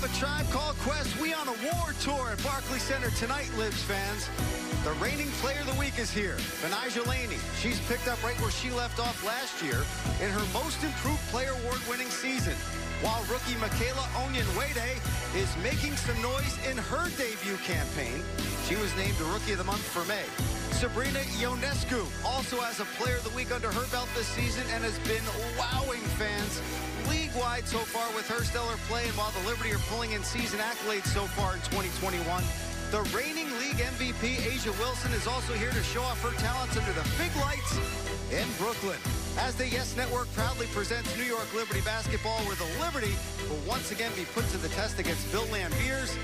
up A Tribe Called Quest. We on a war tour at Barclays Center tonight, Libs fans. The reigning player of the week is here, Betnijah Laney. She's picked up right where she left off last year in her Most Improved Player award-winning season, while rookie Michaela Onyenwere is making some noise in her debut campaign. She was named the Rookie of the Month for May. Sabrina Ionescu also has a Player of the Week under her belt this season and has been wowing fans league-wide so far with her stellar play. And while the Liberty are pulling in season accolades so far in 2021, the reigning league MVP, A'ja Wilson, is also here to show off her talents under the big lights in Brooklyn. As the YES Network proudly presents New York Liberty basketball, where the Liberty will once again be put to the test against Bill Laimbeer's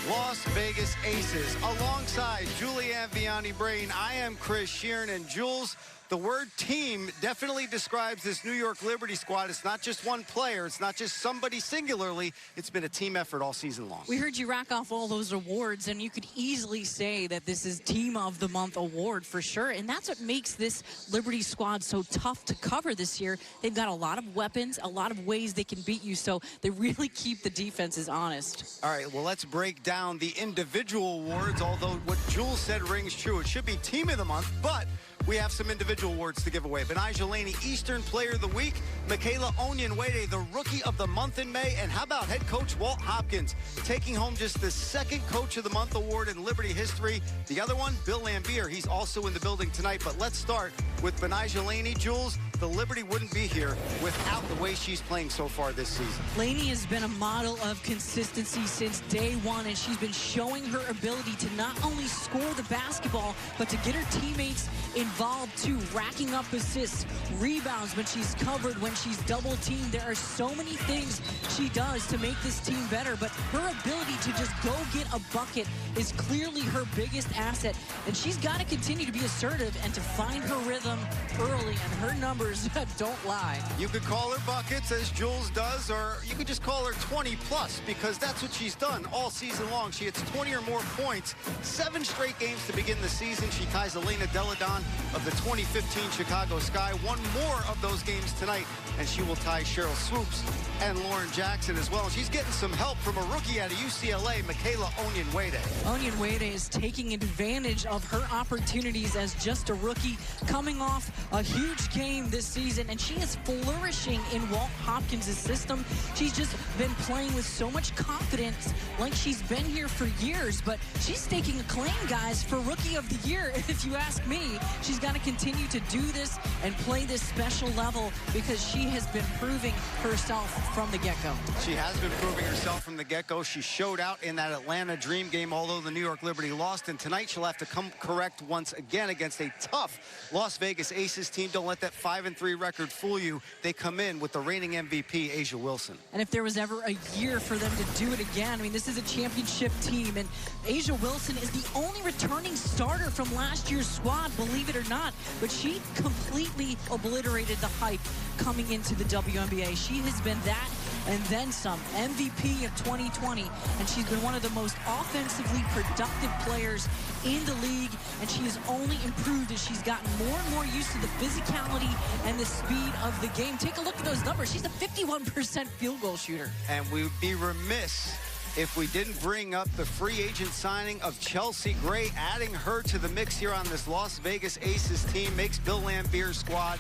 Las Vegas Aces. Alongside Julianne Vianney-Brain, I am Chris Sheeran. And Jules, the word team definitely describes this New York Liberty squad. It's not just one player. It's not just somebody singularly. It's been a team effort all season long. We heard you rack off all those awards, and you could easily say that this is Team of the Month award for sure. And that's what makes this Liberty squad so tough to cover this year. They've got a lot of weapons, a lot of ways they can beat you, so they really keep the defenses honest. All right, well, let's break down the individual awards, although what Jules said rings true. It should be Team of the Month, but we have some individual awards to give away. Betnijah Laney, Eastern Player of the Week. Michaela Onyenwere, the Rookie of the Month in May. And how about head coach Walt Hopkins, taking home just the second Coach of the Month award in Liberty history. The other one, Bill Laimbeer. He's also in the building tonight. But let's start with Betnijah Laney. Jules, the Liberty wouldn't be here without the way she's playing so far this season. Laney has been a model of consistency since day one, and she's been showing her ability to not only score the basketball, but to get her teammates involved too, racking up assists, rebounds when she's covered, when she's double teamed. There are so many things she does to make this team better, but her ability to just go get a bucket is clearly her biggest asset, and she's got to continue to be assertive and to find her rhythm early, and her numbers don't lie. You could call her buckets, as Jules does, or you could just call her 20-plus, because that's what she's done all season long. She hits 20 or more points, 7 straight games to begin the season. She ties Elena Deladon of the 2015 Chicago Sky. One more of those games tonight, and she will tie Cheryl Swoops and Lauren Jackson as well. She's getting some help from a rookie out of UCLA, Michaela Onyenwere. Onyenwere is taking advantage of her opportunities as just a rookie, coming off a huge game this season, and she is flourishing in Walt Hopkins' system. She's just been playing with so much confidence, like she's been here for years, but she's staking a claim, guys, for Rookie of the Year. If you ask me, she's got to continue to do this and play this special level, because she has been proving herself from the get-go. She has been proving herself from the get-go. She showed out in that Atlanta Dream game, although the New York Liberty lost, and tonight she'll have to come correct once again against a tough Las Vegas Aces team. Don't let that 5-3 record fool you. They come in with the reigning MVP, A'ja Wilson. And if there was ever a year for them to do it again, I mean, this is a championship team, and A'ja Wilson is the only returning starter from last year's squad, believe it or not, but she completely obliterated the hype coming into the WNBA. She has been that and then some, MVP of 2020, and she's been one of the most offensively productive players in the league, and she has only improved as she's gotten more and more used to the physicality and the speed of the game. Take a look at those numbers. She's a 51% field goal shooter. And we would be remiss if we didn't bring up the free agent signing of Chelsea Gray. Adding her to the mix here on this Las Vegas Aces team makes Bill Laimbeer's squad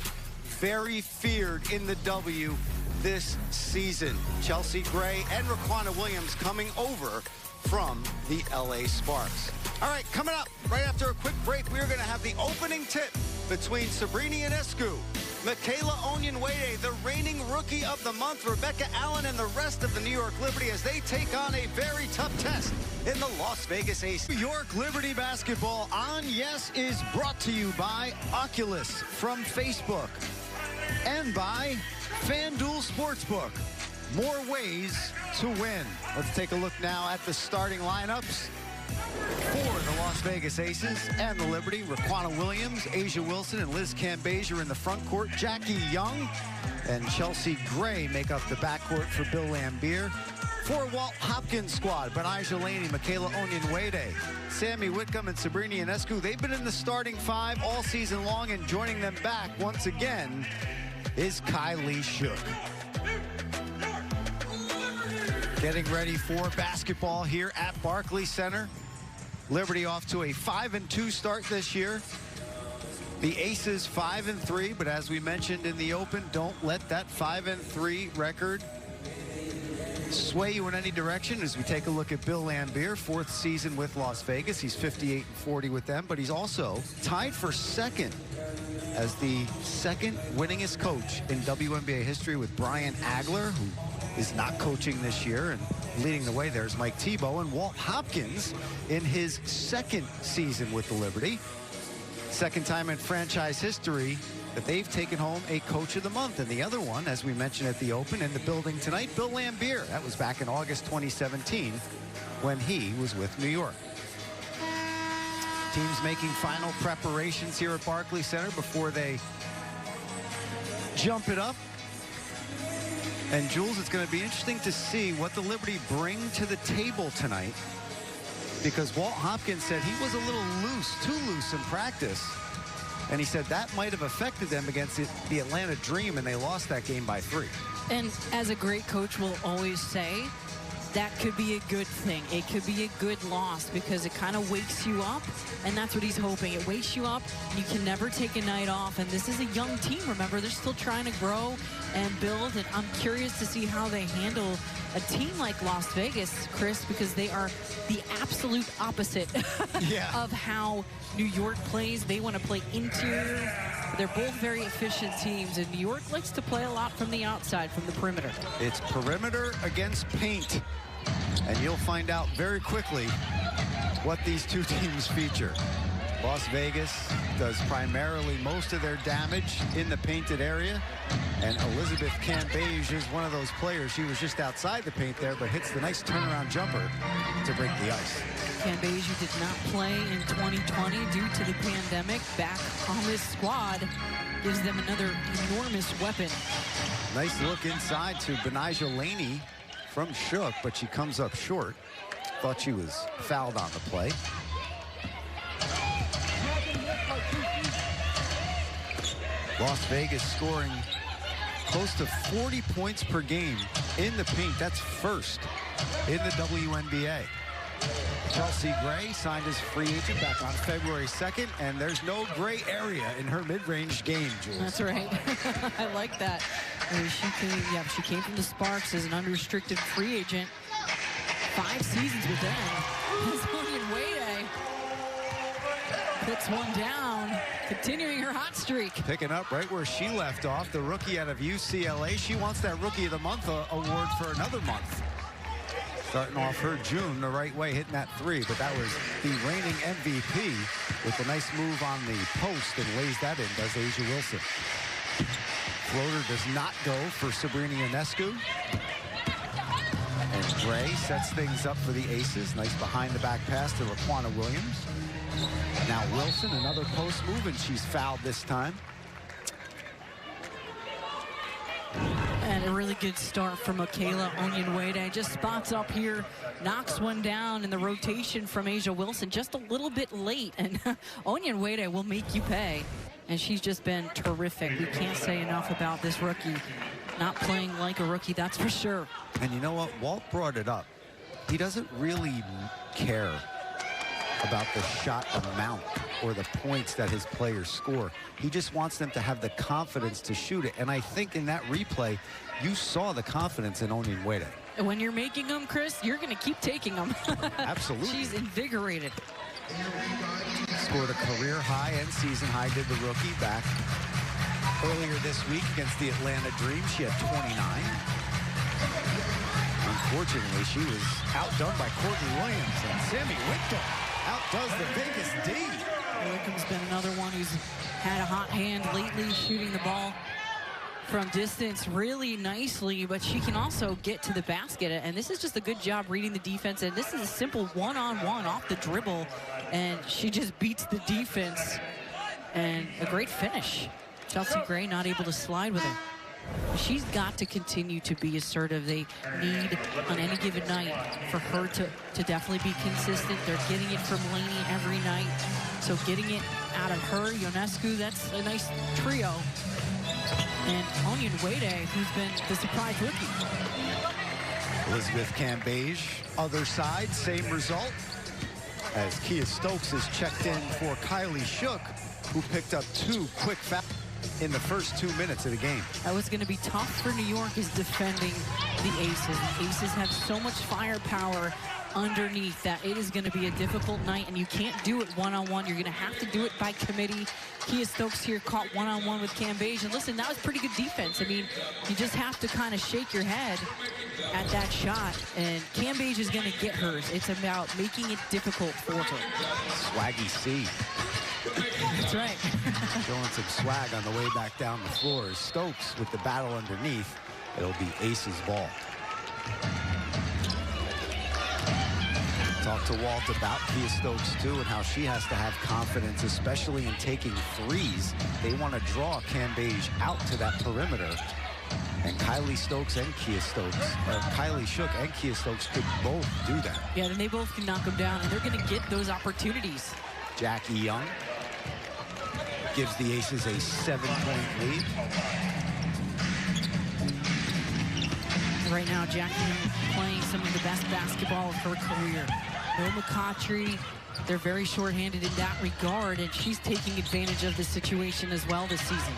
very feared in the W this season. Chelsea Gray and Raquana Williams coming over from the LA Sparks. All right, coming up right after a quick break, we're going to have the opening tip between Sabrina Ionescu, Michaela Onyenwere, the reigning Rookie of the Month, Rebecca Allen, and the rest of the New York Liberty as they take on a very tough test in the Las Vegas Aces. New York Liberty basketball on YES is brought to you by Oculus from Facebook and by FanDuel Sportsbook. More ways to win. Let's take a look now at the starting lineups for the Las Vegas Aces and the Liberty. Raquana Williams, A'ja Wilson, and Liz Cambage in the front court. Jackie Young and Chelsea Gray make up the backcourt for Bill Laimbeer. For Walt Hopkins' squad, Betnijah Laney, Michaela Onyenwere, Sammy Whitcomb, and Sabrina Ionescu. They've been in the starting 5 all season long, and joining them back once again is Kylie Shook. Getting ready for basketball here at Barclays Center. Liberty off to a 5-2 start this year. The Aces 5-3, but as we mentioned in the open, don't let that 5-3 record sway you in any direction as we take a look at Bill Laimbeer, 4th season with Las Vegas. He's 58-40 with them, but he's also tied for second as the second winningest coach in WNBA history with Brian Agler, who is not coaching this year, and leading the way there is Mike Tebow, and Walt Hopkins in his 2nd season with the Liberty. 2nd time in franchise history that they've taken home a Coach of the Month. And the other one, as we mentioned at the open, in the building tonight, Bill Laimbeer. That was back in August 2017 when he was with New York. Teams making final preparations here at Barclays Center before they jump it up. And Jules, it's going to be interesting to see what the Liberty bring to the table tonight, because Walt Hopkins said he was a little loose, too loose in practice. And he said that might have affected them against the Atlanta Dream, and they lost that game by 3. And as a great coach will always say, that could be a good thing. It could be a good loss because it kind of wakes you up, and that's what he's hoping. It wakes you up, and you can never take a night off. And this is a young team, remember. They're still trying to grow and build, and I'm curious to see how they handle a team like Las Vegas, Chris, because they are the absolute opposite of how New York plays. They want to play interior. They're both very efficient teams, and New York likes to play a lot from the outside, from the perimeter. It's perimeter against paint, and you'll find out very quickly what these two teams feature. Las Vegas does primarily most of their damage in the painted area, and Elizabeth Cambage is one of those players. She was just outside the paint there, but hits the nice turnaround jumper to break the ice. Cambage, who did not play in 2020 due to the pandemic, back on this squad, gives them another enormous weapon. Nice look inside to Benijah Laney from Shook, but she comes up short. Thought she was fouled on the play. Las Vegas scoring close to 40 points per game in the paint. That's first in the WNBA. Chelsea Gray signed as free agent back on February 2nd, and there's no gray area in her mid-range game, Jules. That's right. I like that. She came from the Sparks as an unrestricted free agent. 5 seasons with them. Wade puts one down, continuing her hot streak. Picking up right where she left off, the rookie out of UCLA. She wants that Rookie of the Month award for another month. Starting off her June the right way, hitting that 3, but that was the reigning MVP with a nice move on the post and lays that in, does A'ja Wilson. Floater does not go for Sabrina Ionescu. And Gray sets things up for the Aces. Nice behind-the-back pass to Laquana Williams. Now Wilson, another post move, and she's fouled this time. And a really good start from Michaela Onyenwere. Just spots up here, knocks one down in the rotation from A'ja Wilson just a little bit late. And Onyenwere will make you pay. And she's just been terrific. We can't say enough about this rookie. Not playing like a rookie, that's for sure. And you know what? Walt brought it up. He doesn't really care about the shot amount or the points that his players score. He just wants them to have the confidence to shoot it. And I think in that replay, you saw the confidence in Onyenwere. When you're making them, Chris, you're going to keep taking them. Absolutely. She's invigorated. Scored a career high and season high, did the rookie back earlier this week against the Atlanta Dream. She had 29. Unfortunately, she was outdone by Courtney Williams, and Sammy Wickham outdoes the Vegas D. Wickham's been another one who's had a hot hand lately, shooting the ball from distance really nicely, but she can also get to the basket. And this is just a good job reading the defense. And this is a simple one-on-one off the dribble, and she just beats the defense. And a great finish. Chelsea Gray not able to slide with her. She's got to continue to be assertive. They need, on any given night, for her to definitely be consistent. They're getting it from Laney every night. So getting it out of her, Ionescu, that's a nice trio. And Onyenwere, who's been the surprise rookie. Elizabeth Cambage, other side, same result. As Kia Stokes is checked in for Kylie Shook, who picked up 2 quick fouls in the first 2 minutes of the game. That was going to be tough for New York, is defending the Aces. The Aces have so much firepower underneath that it is going to be a difficult night, and you can't do it one-on-one. You're going to have to do it by committee. Kia Stokes here caught one-on-one with Cambage, and listen, that was pretty good defense. I mean, you just have to kind of shake your head at that shot, and Cambage is going to get hers. It's about making it difficult for her. Swaggy C. That's right. Showing some swag on the way back down the floor. Stokes with the battle underneath. It'll be Aces ball. Talked to Walt about Kia Stokes too, and how she has to have confidence, especially in taking threes. They want to draw Cambage out to that perimeter. And Kylie Stokes and Kia Stokes, or Kylie Shook and Kia Stokes could both do that. Yeah, then they both can knock them down, and they're going to get those opportunities. Jackie Young gives the Aces a 7-point lead. Right now, Jackie Young playing some of the best basketball of her career. No McCautry. They're very shorthanded in that regard, and she's taking advantage of the situation as well this season.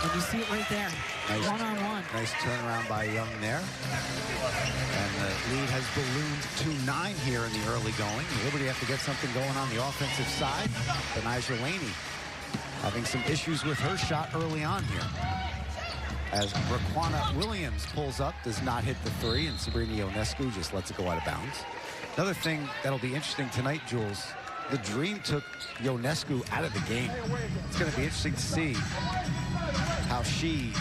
And you see it right there, one-on-one. Nice turnaround by Young there. And the lead has ballooned to 9 here in the early going. Liberty have to get something going on the offensive side. Benijah Laney having some issues with her shot early on here. As Raquana Williams pulls up, does not hit the 3, and Sabrina Ionescu just lets it go out of bounds. Another thing that'll be interesting tonight, Jules, the Dream took Ionescu out of the game. It's going to be interesting to see how she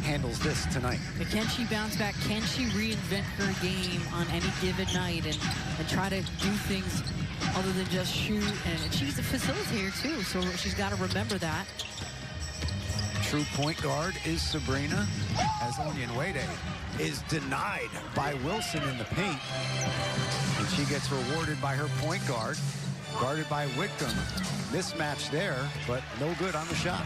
handles this tonight. But can she bounce back? Can she reinvent her game on any given night and try to do things other than just shoot? And she's a facilitator too, so she's got to remember that. True point guard is Sabrina, as Onyenwere is denied by Wilson in the paint. And she gets rewarded by her point guard, guarded by Whitcomb. Mismatch there, but no good on the shot.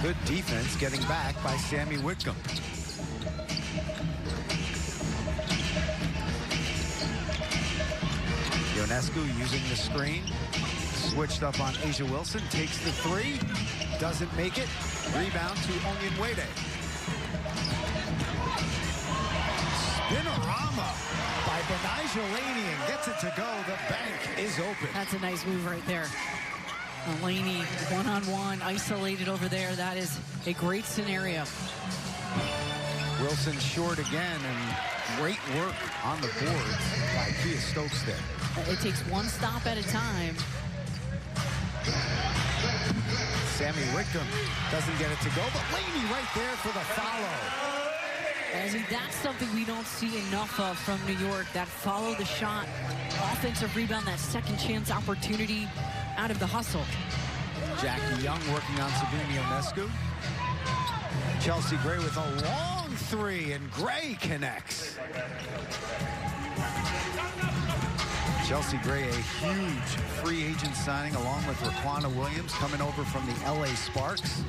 Good defense getting back by Sammy Whitcomb. Ionescu using the screen. Switched up on Asia Wilson, takes the 3, doesn't make it. Rebound to Onyenwere. Spinorama by Benijah Laney, and gets it to go. The bank is open. That's a nice move right there. Laney one-on-one, isolated over there. That is a great scenario. Wilson short again, and great work on the boards by Kia Stokes there. It takes one stop at a time. Sammy Whitcomb doesn't get it to go, but Laney right there for the follow. And that's something we don't see enough of from New York, that follow the shot, offensive rebound, that second chance opportunity out of the hustle. Jackie Young working on Sabrina Ionescu. Chelsea Gray with a long 3, and Gray connects. Chelsea Gray, a huge free agent signing, along with Raquana Williams, coming over from the LA Sparks.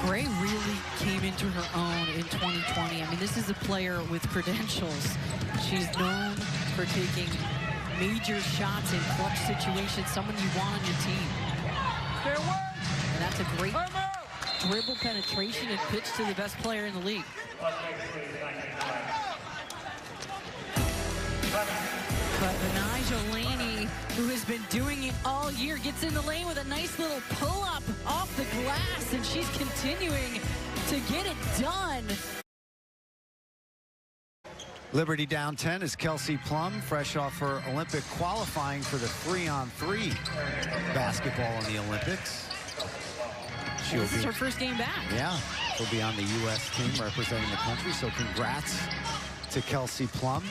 Gray really came into her own in 2020. I mean, this is a player with credentials. She's known for taking major shots in clutch situations, someone you want on your team. And that's a great dribble penetration and pitch to the best player in the league. But Benijah Laney, who has been doing it all year, gets in the lane with a nice little pull-up off the glass, and she's continuing to get it done. Liberty down 10 is Kelsey Plum, fresh off her Olympic qualifying for the 3-on-3 basketball in the Olympics. This is her first game back. Yeah, she'll be on the U.S. team representing the country, so congrats to Kelsey Plum.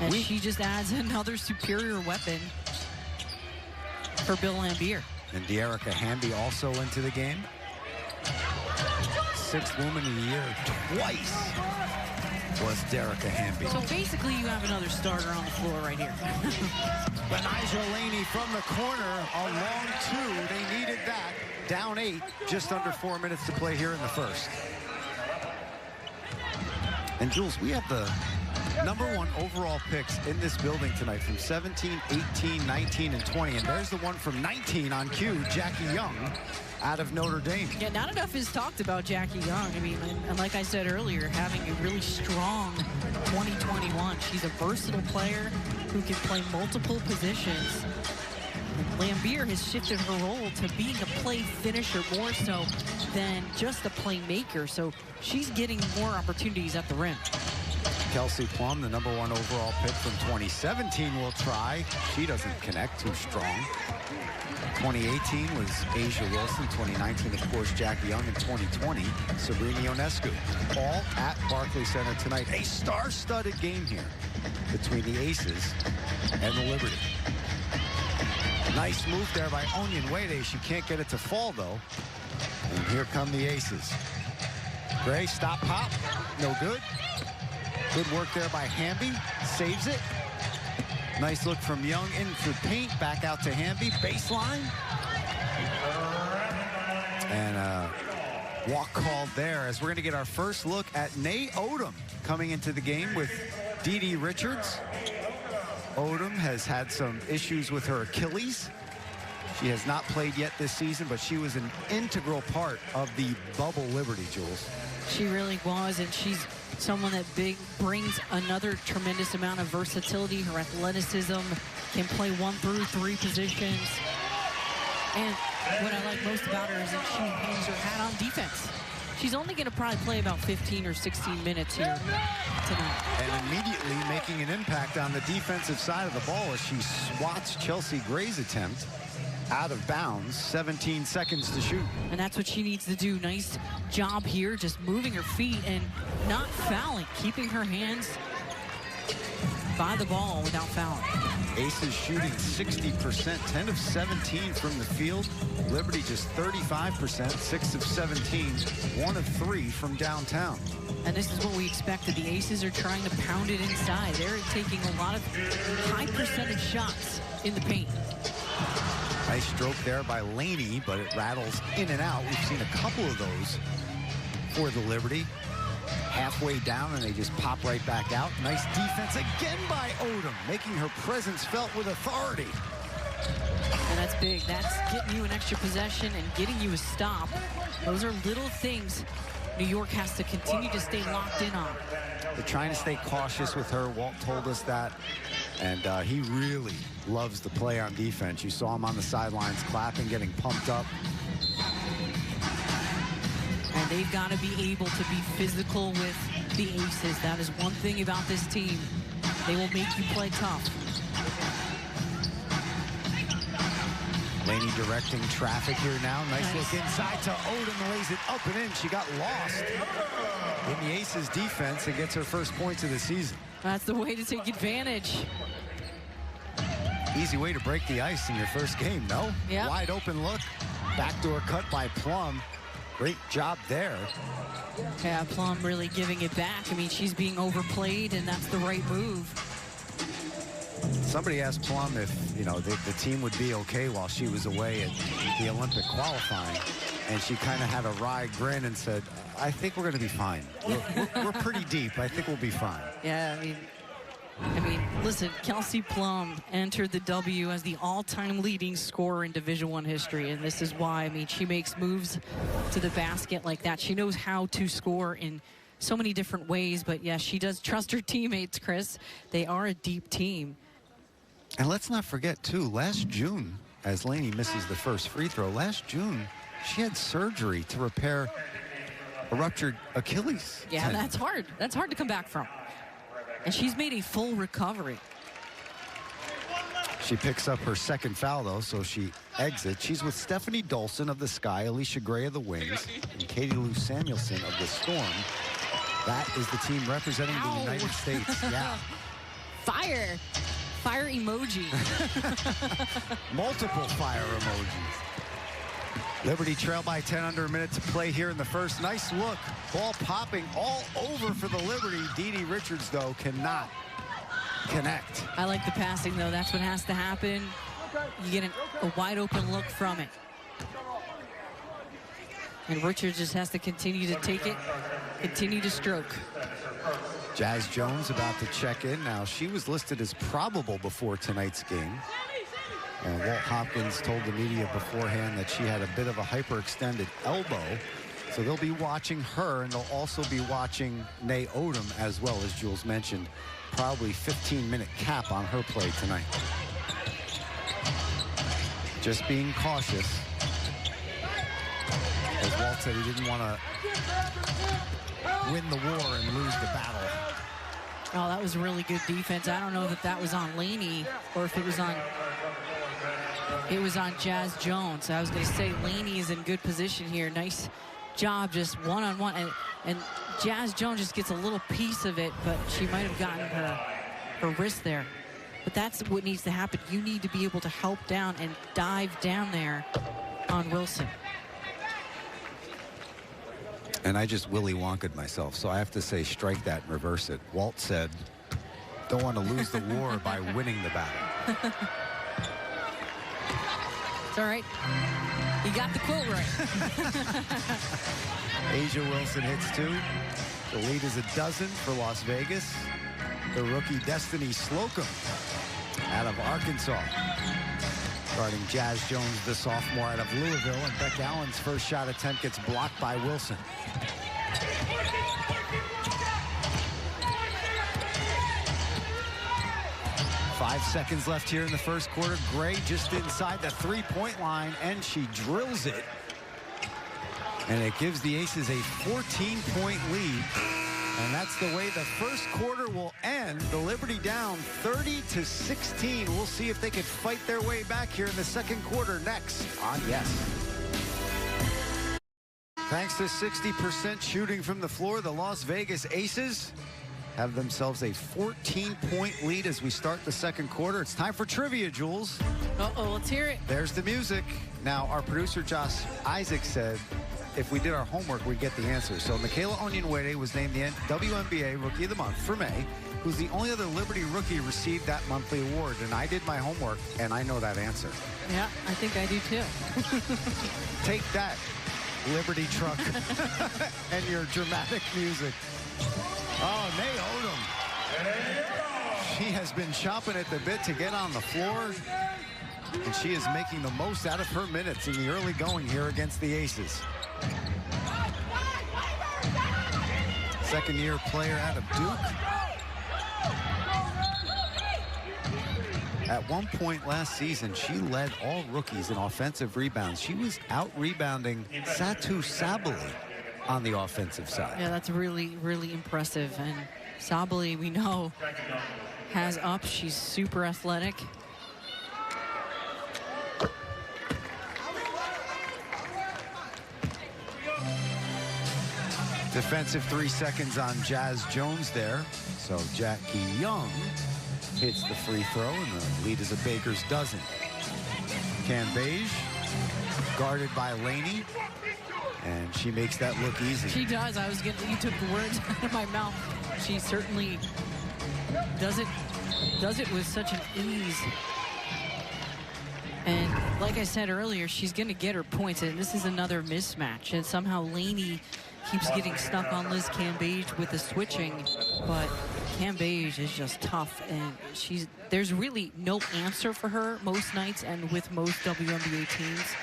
And she just adds another superior weapon for Bill Laimbeer. And Dearica Hamby also into the game. 6th woman of the year twice was Dearica Hamby. So basically you have another starter on the floor right here. Benijah Laney from the corner, a long 2. They needed that. down 8, just under 4 minutes to play here in the first. And Jules, we have the #1 overall picks in this building tonight from 17, 18, 19, and 20. And there's the one from 19 on cue, Jackie Young, out of Notre Dame. Yeah, not enough is talked about Jackie Young. I mean, and like I said earlier, having a really strong 2021. She's a versatile player who can play multiple positions. Lambier has shifted her role to being a play finisher more so than just a playmaker. So she's getting more opportunities at the rim. Kelsey Plum, the #1 overall pick from 2017, will try. She doesn't connect, too strong. 2018 was Asia Wilson. 2019, of course, Jackie Young. In 2020, Sabrina Ionescu. All at Barclays Center tonight. A star-studded game here between the Aces and the Liberty. Nice move there by Onyenwere. She can't get it to fall, though. And here come the Aces. Gray, stop, pop. No good. Good work there by Hamby. Saves it. Nice look from Young into paint. Back out to Hamby. Baseline. And walk called there, as we're going to get our first look at Nay Odom coming into the game with Dee Richards. Odom has had some issues with her Achilles. She has not played yet this season, but she was an integral part of the bubble Liberty, Jules. She really was, and she's someone that brings another tremendous amount of versatility. Her athleticism, can play 1 through 3 positions. And what I like most about her is that she hangs her hat on defense. She's only going to probably play about 15 or 16 minutes here tonight. And immediately making an impact on the defensive side of the ball as she swats Chelsea Gray's attempt out of bounds. 17 seconds to shoot. And that's what she needs to do. Nice job here, just moving her feet and not fouling, keeping her hands by the ball without fouling. Aces shooting 60%, 10 of 17 from the field. Liberty just 35%, 6 of 17, 1 of 3 from downtown. And this is what we expected. The Aces are trying to pound it inside. They're taking a lot of high percentage shots in the paint. Nice stroke there by Laney, but it rattles in and out. We've seen a couple of those for the Liberty. Halfway down, and they just pop right back out. Nice defense again by Odom, making her presence felt with authority. And that's big. That's getting you an extra possession and getting you a stop. Those are little things New York has to continue to stay locked in on. They're trying to stay cautious with her. Walt told us that. And he really loves to play on defense. You saw him on the sidelines clapping, getting pumped up. And they've got to be able to be physical with the Aces. That is one thing about this team. They will make you play tough. Laney directing traffic here now. Nice look inside to Odom, lays it up and in. She got lost in the Aces defense and gets her first points of the season. That's the way to take advantage. Easy way to break the ice in your first game, no? Yeah. Wide open look. Backdoor cut by Plum. Great job there. Yeah, Plum really giving it back. I mean, she's being overplayed, and that's the right move. Somebody asked Plum if, you know, the team would be okay while she was away at the Olympic qualifying. And she kind of had a wry grin and said, I think we're going to be fine. We're pretty deep. I think we'll be fine. Yeah, I mean, listen, Kelsey Plum entered the W as the all-time leading scorer in Division I history, and this is why. I mean, she makes moves to the basket like that. She knows how to score in so many different ways, but yeah, she does trust her teammates, Chris. They are a deep team. And let's not forget, too, last June, as Laney misses the first free throw, last June, she had surgery to repair a ruptured Achilles tendon. That's hard. That's hard to come back from. And she's made a full recovery. She picks up her second foul, though, so she exits. She's with Stephanie Dolson of the Sky, Alicia Gray of the Wings, and Katie Lou Samuelson of the Storm. That is the team representing the United States. Yeah. Fire. Fire emoji. Multiple fire emojis. Liberty trail by 10, under a minute to play here in the first. Nice look. Ball popping all over for the Liberty. Dee Richards, though, cannot connect. I like the passing, though. That's what has to happen. You get a wide open look from it. And Richards just has to continue to take it, continue to stroke. Jazz Jones about to check in. Now, she was listed as probable before tonight's game. Walt Hopkins told the media beforehand that she had a bit of a hyperextended elbow. So they'll be watching her, and they'll also be watching Nay Odom as well, as Jules mentioned. Probably 15-minute cap on her play tonight. Just being cautious. As Walt said, he didn't want to win the war and lose the battle. Oh, that was really good defense. I don't know if that was on Laney or if it was on Jazz Jones. I was going to say Laney is in good position here. Nice job, just one-on-one. And Jazz Jones just gets a little piece of it, but she might have gotten her wrist there. But that's what needs to happen. You need to be able to help down and dive down there on Wilson. And I just Willy Wonka'd myself, so I have to say strike that and reverse it. Walt said, don't want to lose the war by winning the battle. It's all right. You got the quote right. A'ja Wilson hits 2. The lead is 12 for Las Vegas. The rookie Destiny Slocum out of Arkansas. Guarding Jazz Jones, the sophomore out of Louisville, and Beck Allen's first shot attempt gets blocked by Wilson. Five seconds left here in the first quarter. Gray just inside the three-point line, and she drills it. And it gives the Aces a 14-point lead. And that's the way the first quarter will end. The Liberty down 30-16. We'll see if they can fight their way back here in the second quarter next on Yes. Thanks to 60% shooting from the floor, the Las Vegas Aces have themselves a 14-point lead as we start the second quarter. It's time for trivia, Jules. Uh-oh, let's hear it. There's the music. Now, our producer, Josh Isaac, said if we did our homework, we'd get the answer. So Michaela Onyenwere was named the WNBA Rookie of the Month for May, who's the only other Liberty rookie received that monthly award. And I did my homework, and I know that answer. Yeah, I think I do too. Take that, Liberty truck, and your dramatic music. Oh, Nay Odom. She has been chomping at the bit to get on the floor, and she is making the most out of her minutes in the early going here against the Aces. Second-year player out of Duke. At one point last season, she led all rookies in offensive rebounds. She was out-rebounding Satu Sabally on the offensive side. Yeah, that's really, really impressive. And Sabally, we know, has up. She's super athletic. Defensive 3 seconds on Jazz Jones there. So Jackie Young hits the free throw, and the lead is a baker's dozen. Cambage guarded by Laney, and she makes that look easy. She does. You took the words out of my mouth. She certainly does it with such an ease. And like I said earlier, she's going to get her points, and this is another mismatch. And somehow Laney keeps getting stuck on Liz Cambage with the switching, but Cambage is just tough, and there's really no answer for her most nights and with most WNBA teams.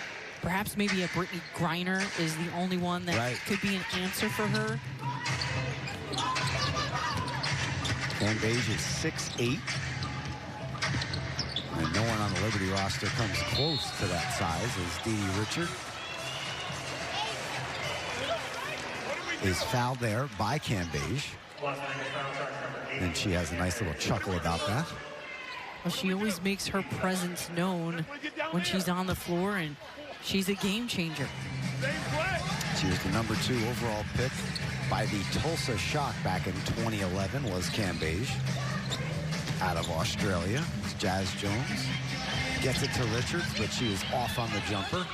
Perhaps maybe a Brittany Griner is the only one that could be an answer for her. Cambage is 6'8". And no one on the Liberty roster comes close to that size as Dee Richard is fouled there by Cambage. And she has a nice little chuckle about that. Well, she always makes her presence known when she's on the floor, and she's a game changer. She was the #2 overall pick by the Tulsa Shock back in 2011, was Cambage. Out of Australia, it's Jazz Jones. Gets it to Richards, but she is off on the jumper.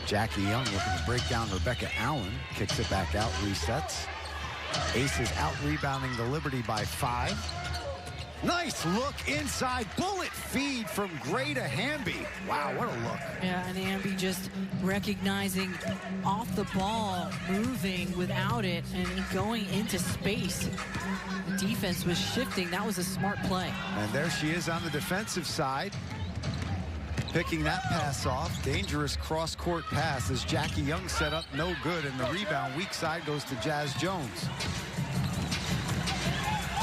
Jackie Young looking to break down Rebecca Allen. Kicks it back out, resets. Aces out rebounding the Liberty by 5. Nice look inside. Bullet feed from Gray to Hamby. Wow, what a look. Yeah, and Hamby just recognizing off the ball, moving without it, and going into space. The defense was shifting. That was a smart play. And there she is on the defensive side, picking that pass off. Dangerous cross-court pass as Jackie Young set up, no good, and the rebound weak side goes to Jazz Jones.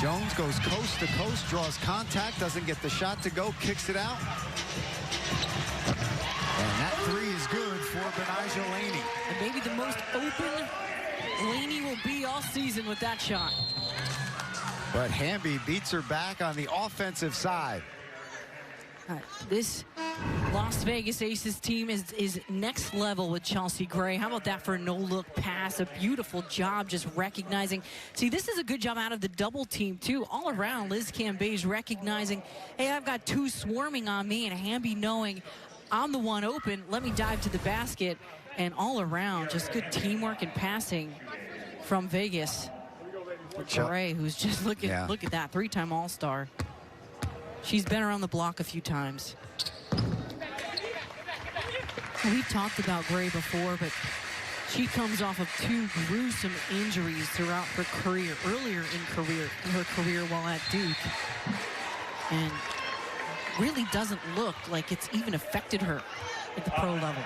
Jones goes coast to coast, draws contact, doesn't get the shot to go, kicks it out. And that three is good for Benijah Laney. And maybe the most open Laney will be all season with that shot. But Hamby beats her back on the offensive side. This Las Vegas Aces team is next level with Chelsea Gray. How about that for a no-look pass? A beautiful job just recognizing. See, this is a good job out of the double team, too. All around, Liz Cambage recognizing, hey, I've got two swarming on me, and Hamby knowing I'm the one open. Let me dive to the basket. And all around, just good teamwork and passing from Vegas. Gray, who's just look at that, three-time All-Star. She's been around the block a few times. We've talked about Gray before, but she comes off of two gruesome injuries throughout her career, earlier in her career while at Duke. And really doesn't look like it's even affected her at the pro level.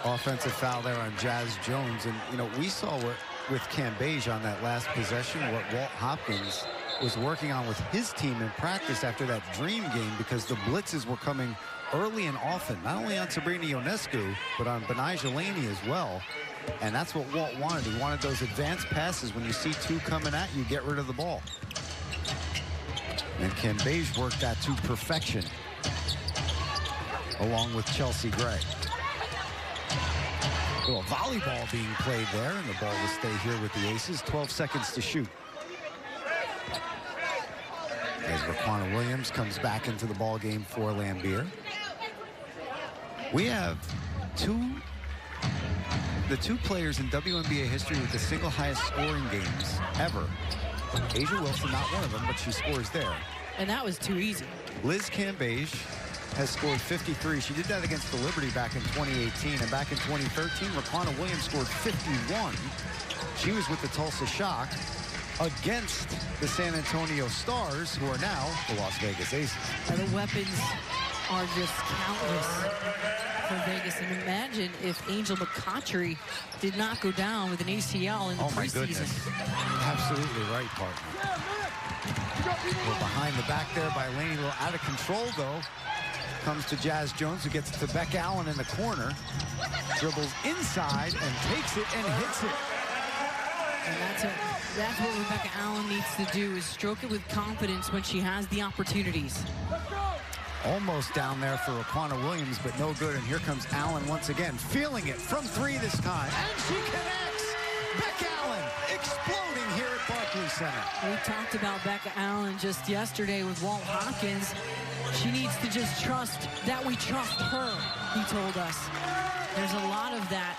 Offensive foul there on Jazz Jones. And, you know, we saw what with Cambage on that last possession, what Walt Hopkins was working on with his team in practice after that dream game, because the blitzes were coming early and often, not only on Sabrina Ionescu, but on Benijah Laney as well. And that's what Walt wanted. He wanted those advanced passes. When you see two coming at you, get rid of the ball. And Cambage worked that to perfection, along with Chelsea Gray. A little volleyball being played there, and the ball will stay here with the Aces. 12 seconds to shoot. As Raquana Williams comes back into the ball game for Lambeer. We have the two players in WNBA history with the single highest scoring games ever. A'ja Wilson, not one of them, but she scores there. And that was too easy. Liz Cambage has scored 53. She did that against the Liberty back in 2018. And back in 2013, Raquana Williams scored 51. She was with the Tulsa Shock against the San Antonio Stars, who are now the Las Vegas Aces. And the weapons are just countless for Vegas. And imagine if Angel McCoughtry did not go down with an ACL in the preseason. My goodness. Absolutely right, partner. We're behind the back there by Laney. A little out of control, though. Comes to Jazz Jones, who gets to Becca Allen in the corner. Dribbles inside and takes it and hits it. And that's what Rebecca Allen needs to do, is stroke it with confidence when she has the opportunities. Almost down there for Raquana Williams, but no good. And here comes Allen once again, feeling it from three this time. And she connects. Becca Allen exploding here at Barclays Center. We talked about Becca Allen just yesterday with Walt Hopkins. She needs to just trust that we trust her, he told us. There's a lot of that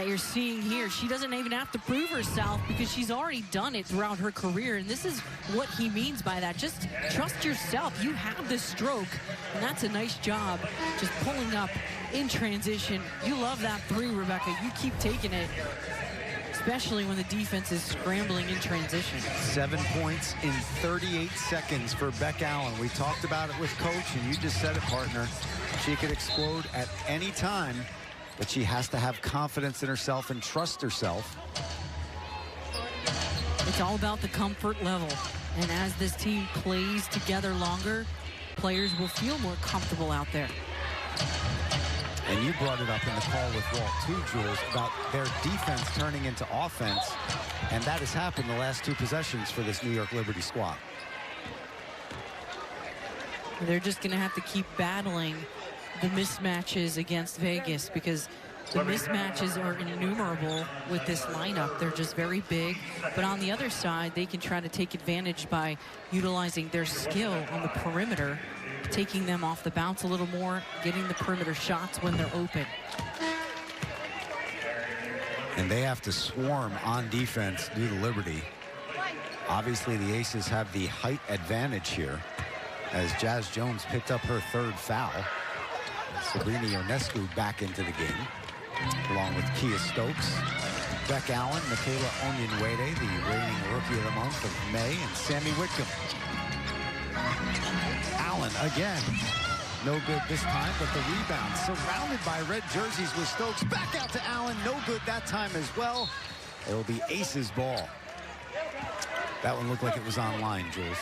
you're seeing here. She doesn't even have to prove herself because she's already done it throughout her career. And this is what he means by that. Just trust yourself. You have the stroke, and that's a nice job just pulling up in transition. You love that three, Rebecca. You keep taking it, especially when the defense is scrambling in transition. 7 points in 38 seconds for Beck Allen. We talked about it with Coach, and you just said it, partner. She could explode at any time, but she has to have confidence in herself and trust herself. It's all about the comfort level. And as this team plays together longer, players will feel more comfortable out there. And you brought it up in the call with Walt too, Jules, about their defense turning into offense. And that has happened the last two possessions for this New York Liberty squad. They're just going to have to keep battling the mismatches against Vegas, because the mismatches are innumerable with this lineup. They're just very big. But on the other side, they can try to take advantage by utilizing their skill on the perimeter, taking them off the bounce a little more, getting the perimeter shots when they're open. And they have to swarm on defense due to Liberty. Obviously, the Aces have the height advantage here as Jazz Jones picked up her third foul. Sabrina Ionescu back into the game, along with Kia Stokes, Beck Allen, Michaela Onyenwere, the reigning Rookie of the Month of May, and Sammy Whitcomb. Allen again. No good this time, but the rebound surrounded by red jerseys with Stokes. Back out to Allen. No good that time as well. It will be Aces ball. That one looked like it was online, Jules.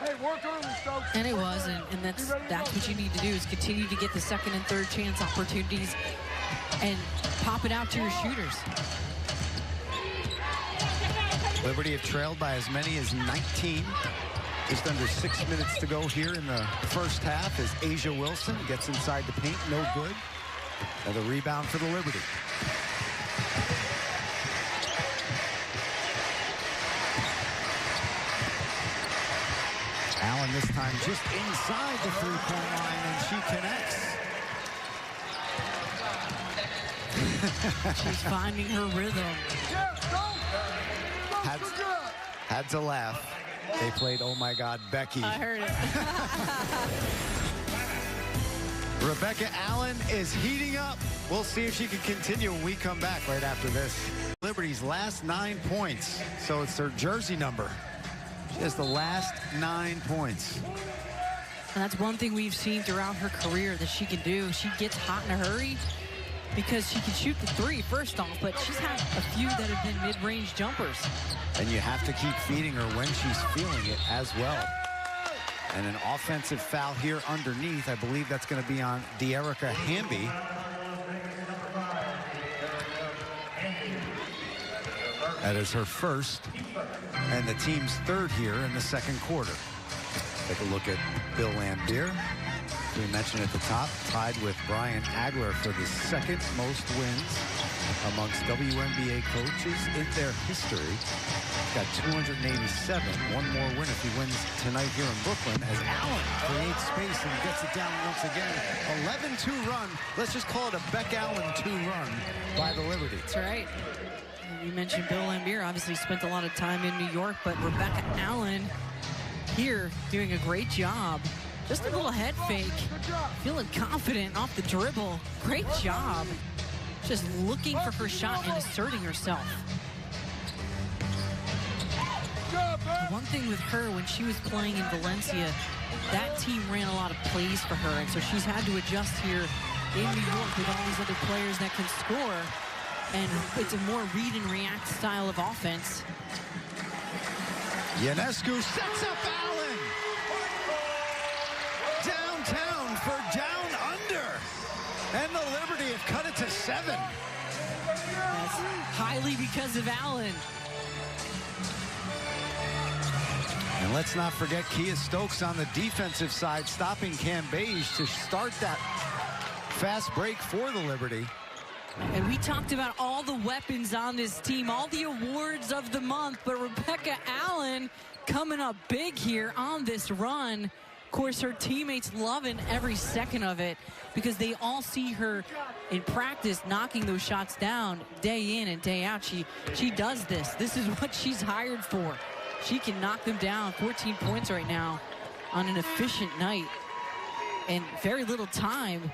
Hey, work early, Stokes. And it was, and that's what you need to do is continue to get the second and third chance opportunities and pop it out to your shooters. Liberty have trailed by as many as 19. Just under 6 minutes to go here in the first half as Asia Wilson gets inside the paint. No good. Another rebound for the Liberty. Allen this time just inside the three-point line, and she connects. She's finding her rhythm. Had to laugh. They played Oh My God, Becky. I heard it. Rebecca Allen is heating up. We'll see if she can continue when we come back right after this. Liberty's last 9 points, so it's their jersey number. She has the last 9 points. And that's one thing we've seen throughout her career that she can do. She gets hot in a hurry because she can shoot the three, first off, but she's had a few that have been mid-range jumpers. And you have to keep feeding her when she's feeling it as well. And an offensive foul here underneath. I believe that's going to be on De'Erica Hamby. That is her first and the team's third here in the second quarter. Take a look at Bill Lambier. We mentioned at the top, tied with Brian Agler for the second most wins amongst WNBA coaches in their history. He's got 287. One more win if he wins tonight here in Brooklyn as Allen creates space and gets it down once again. 11-2 run. Let's just call it a Beck Allen 2 run by the Liberty. That's right. You mentioned Bill Lambier obviously spent a lot of time in New York, but Rebecca Allen here doing a great job. Just a little head fake, feeling confident off the dribble. Great job. Just looking for her shot and asserting herself. One thing with her, when she was playing in Valencia, that team ran a lot of plays for her, and so she's had to adjust here in New York with all these other players that can score, and it's a more read and react style of offense. Ionescu sets up Allen. Downtown for down under. And the Liberty have cut it to 7. That's highly because of Allen. And let's not forget Kia Stokes on the defensive side, stopping Cam Beige to start that fast break for the Liberty. And we talked about all the weapons on this team, all the awards of the month, but Rebecca Allen coming up big here on this run. Of course, her teammates loving every second of it because they all see her in practice knocking those shots down day in and day out. She does this. This is what she's hired for. She can knock them down. 14 points right now on an efficient night and very little time.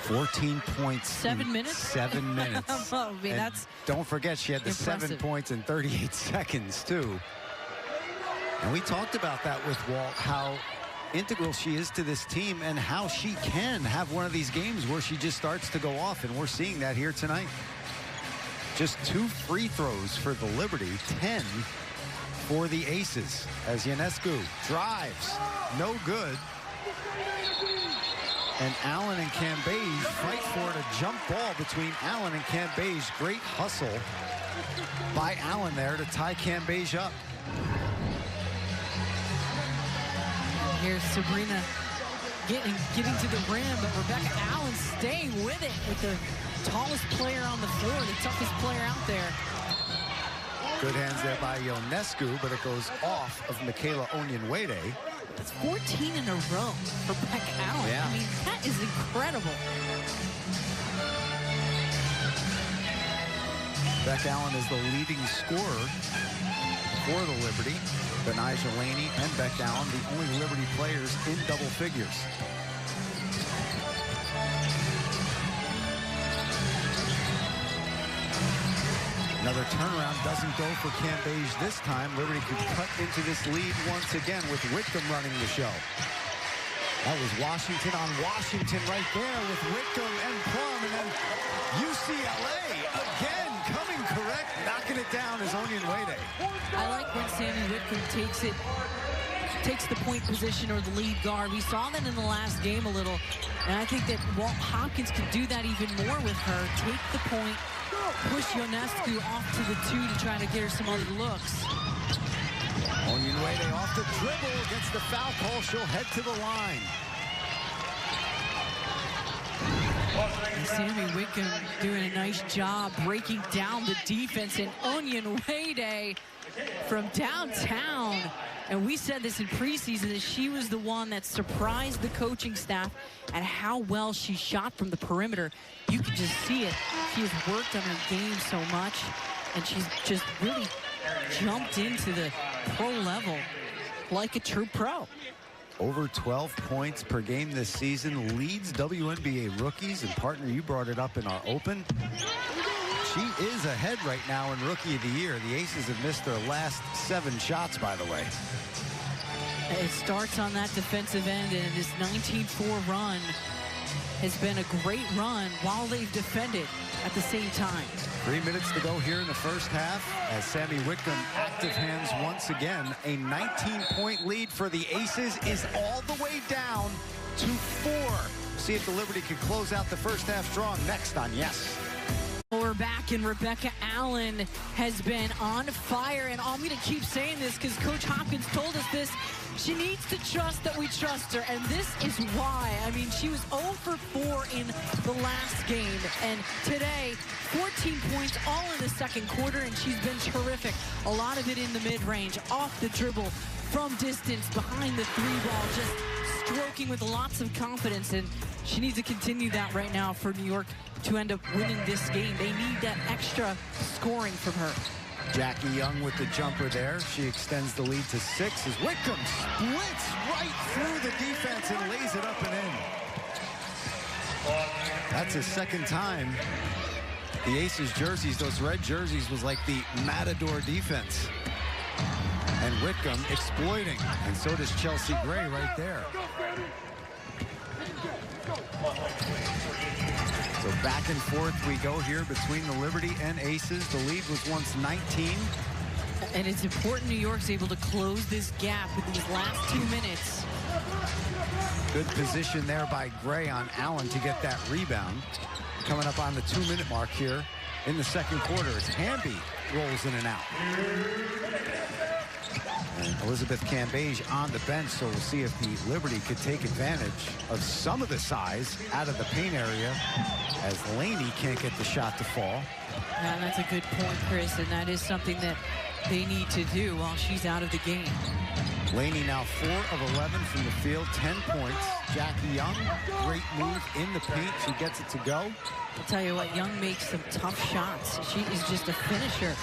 14 points. 7 minutes? 7 minutes. Oh, man, that's don't forget, she had the impressive. 7 points in 38 seconds, too. And we talked about that with Walt, how integral she is to this team and how she can have one of these games where she just starts to go off, and we're seeing that here tonight. Just 2 free throws for the Liberty, 10 for the Aces as Ionescu drives. No good. And Allen and Cam Beige fight for it. A jump ball between Allen and Cam Beige. Great hustle by Allen there to tie Cam Beige up. Here's Sabrina getting to the rim, but Rebecca Allen staying with it with the tallest player on the floor, the toughest player out there. Good hands there by Ionescu, but it goes off of Michaela Onyenwere. That's 14 in a row for Rebecca Allen. Yeah. I mean, that is incredible. Beck Allen is the leading scorer for the Liberty. Benijah Laney and Beck Allen, the only Liberty players in double figures. Another turnaround doesn't go for Cambage this time. Liberty could cut into this lead once again with Whitcomb running the show. That was Washington on Washington right there with Whitcomb and Plum. And then UCLA again coming correct, knocking it down is Onion Wade. I like when Sammy Whitcomb takes the point position or the lead guard. We saw that in the last game a little. And I think that Walt Hopkins could do that even more with her. Take the point, push Ionescu off to the 2 to try to get her some other looks. Onion Wade off the dribble, gets the foul call. She'll head to the line. And Sammy Whitcomb doing a nice job breaking down the defense. And Onion Wade from downtown. And we said this in preseason that she was the one that surprised the coaching staff at how well she shot from the perimeter. You can just see it. She has worked on her game so much, and she's just really jumped into the pro level like a true pro. Over 12 points per game this season, leads WNBA rookies. And partner, you brought it up in our open. She is ahead right now in Rookie of the Year. The Aces have missed their last 7 shots, by the way. It starts on that defensive end, and this 19-4 run has been a great run while they've defended at the same time. 3 minutes to go here in the first half as Sammy Whitcomb active hands once again. A 19-point lead for the Aces is all the way down to 4. See if the Liberty can close out the first half strong next on Yes. We're back, and Rebecca Allen has been on fire. And I'm going to keep saying this because Coach Hopkins told us this. She needs to trust that we trust her, and this is why. I mean, she was 0 for 4 in the last game, and today, 14 points all in the second quarter, and she's been terrific. A lot of it in the mid-range, off the dribble, from distance, behind the 3-ball, just stroking with lots of confidence, and she needs to continue that right now for New York to end up winning this game. They need that extra scoring from her. Jackie Young with the jumper there. She extends the lead to 6 as Whitcomb splits right through the defense and lays it up and in. That's his second time. The Aces jerseys, those red jerseys, was like the Matador defense. And Whitcomb exploiting, and so does Chelsea Gray right there. So back and forth we go here between the Liberty and Aces. The lead was once 19. And it's important New York's able to close this gap with these last 2 minutes. Good position there by Gray on Allen to get that rebound. Coming up on the 2-minute mark here in the second quarter. It's Hamby rolls in and out. And Elizabeth Cambage on the bench, so we'll see if the Liberty could take advantage of some of the size out of the paint area as Laney can't get the shot to fall. Yeah, that's a good point, Chris, and that is something that they need to do while she's out of the game. Laney now 4 of 11 from the field, 10 points. Jackie Young, great move in the paint. She gets it to go. I'll tell you what, Young makes some tough shots. She is just a finisher.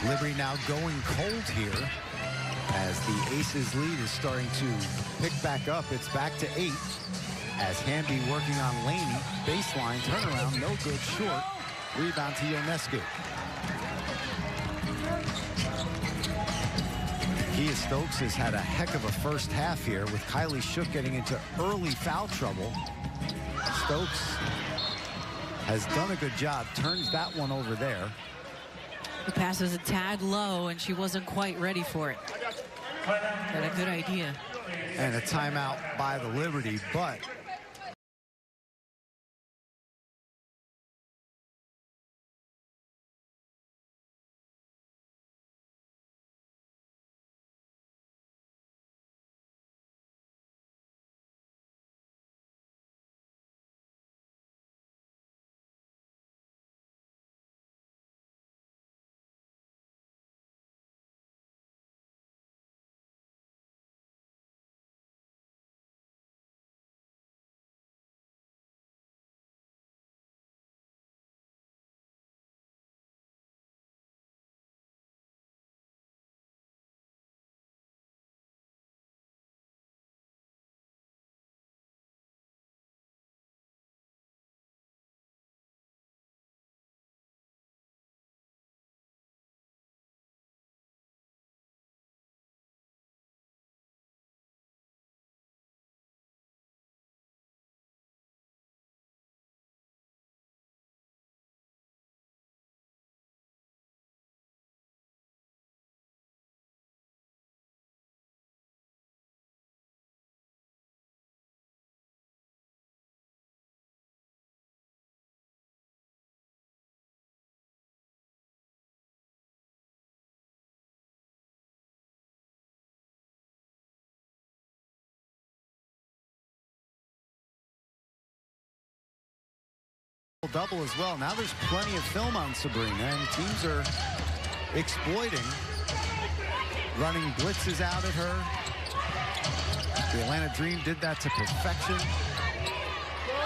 Liberty now going cold here as the Aces lead is starting to pick back up. It's back to 8 as Hamby working on Laney. Baseline turnaround, no good, short. Rebound to Ionescu. Kia Stokes has had a heck of a first half here with Kylie Shook getting into early foul trouble. Stokes has done a good job, turns that one over there. The pass was a tad low, and she wasn't quite ready for it. But a good idea. And a timeout by the Liberty, but triple-double as well. Now there's plenty of film on Sabrina, and teams are exploiting, running blitzes out at her. The Atlanta Dream did that to perfection.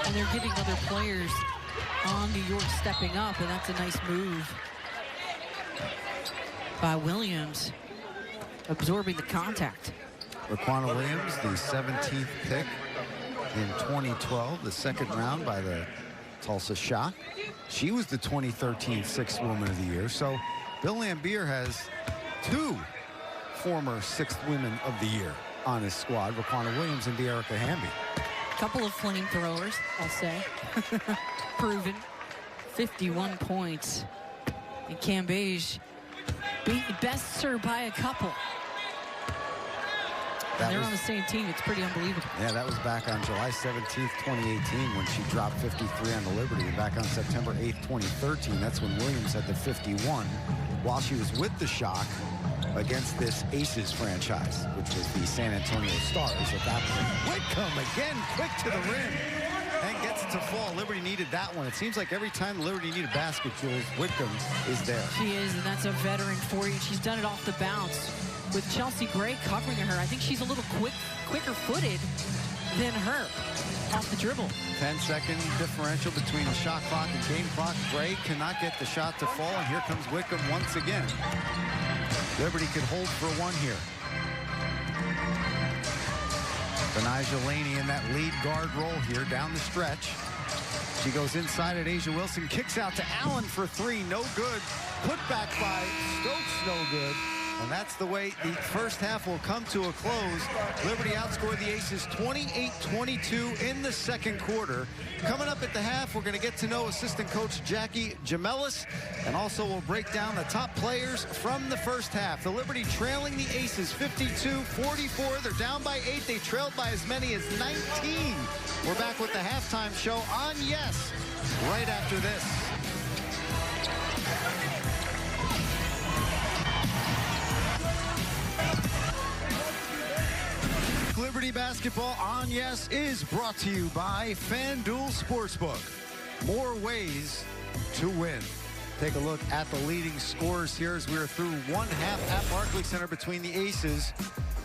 And they're getting other players on New York stepping up, and that's a nice move by Williams, absorbing the contact. Raquana Williams, the 17th pick in 2012, the second round by the Tulsa Shock. She was the 2013 Sixth Woman of the Year. So Bill Laimbeer has 2 former Sixth Women of the Year on his squad, Raquana Williams and De'Erica Hamby. Couple of flamethrowers, I'll say. Proven. 51 points. And Cambage beat best served by a couple. They're on the same team. It's pretty unbelievable. Yeah, that was back on July 17th, 2018 when she dropped 53 on the Liberty. And back on September 8th, 2013, that's when Williams had the 51 while she was with the Shock against this Aces franchise, which was the San Antonio Stars at that point. Whitcomb again, quick to the rim, and gets it to fall. Liberty needed that one. It seems like every time Liberty needed a basket, Jules, Whitcomb is there. She is, and that's a veteran for you. She's done it off the bounce with Chelsea Gray covering her. I think she's a little quicker footed than her off the dribble. 10-second differential between the shot clock and game clock. Gray cannot get the shot to fall, and here comes Whitcomb once again. Liberty could hold for one here. Benijah Laney in that lead guard role here down the stretch. She goes inside at A'ja Wilson, kicks out to Allen for 3, no good. Put back by Stokes, no good. And that's the way the first half will come to a close. Liberty outscored the Aces 28-22 in the second quarter. Coming up at the half, we're going to get to know assistant coach Jackie Jamelis, and also we'll break down the top players from the first half. The Liberty trailing the Aces 52-44. They're down by 8. They trailed by as many as 19. We're back with the halftime show on Yes right after this. Liberty basketball on Yes is brought to you by FanDuel Sportsbook. More ways to win. Take a look at the leading scores here as we're through one half at Barclays Center between the Aces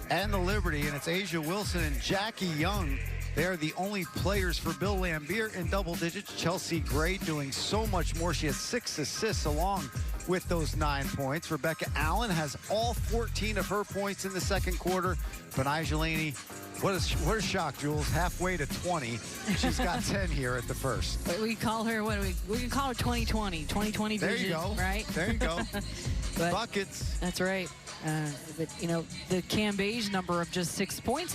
and the Liberty, and it's A'ja Wilson and Jackie Young. They are the only players for Bill Laimbeer in double digits. Chelsea Gray doing so much more. She has 6 assists along with those 9 points. Rebecca Allen has all 14 of her points in the second quarter. Benijah Laney, what a shock, Jules. Halfway to 20. She's got 10 here at the first. We call her, we can call her 2020. 2020 vision. There you go. Right? There you go. But buckets. That's right. But, you know, the Cambage number of just 6 points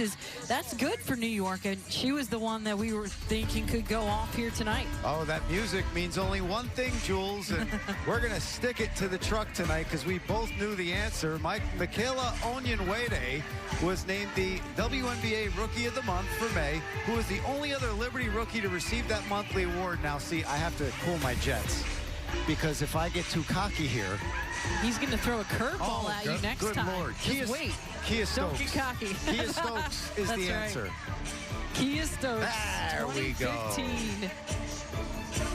that's good for New York, and she was the one that we were thinking could go off here tonight. Oh, that music means only one thing, Jules, and we're going to stick it to the truck tonight because we both knew the answer. Michaela Onyenwere was named the WNBA Rookie of the Month for May, who is the only other Liberty rookie to receive that monthly award. Now, see, I have to cool my jets because if I get too cocky here, he's going to throw a curveball at you next time. Good Lord. Just wait. Kia Stokes. Don't get cocky. Kia Stokes is the answer. Right. Kia Stokes. There we go. 2015.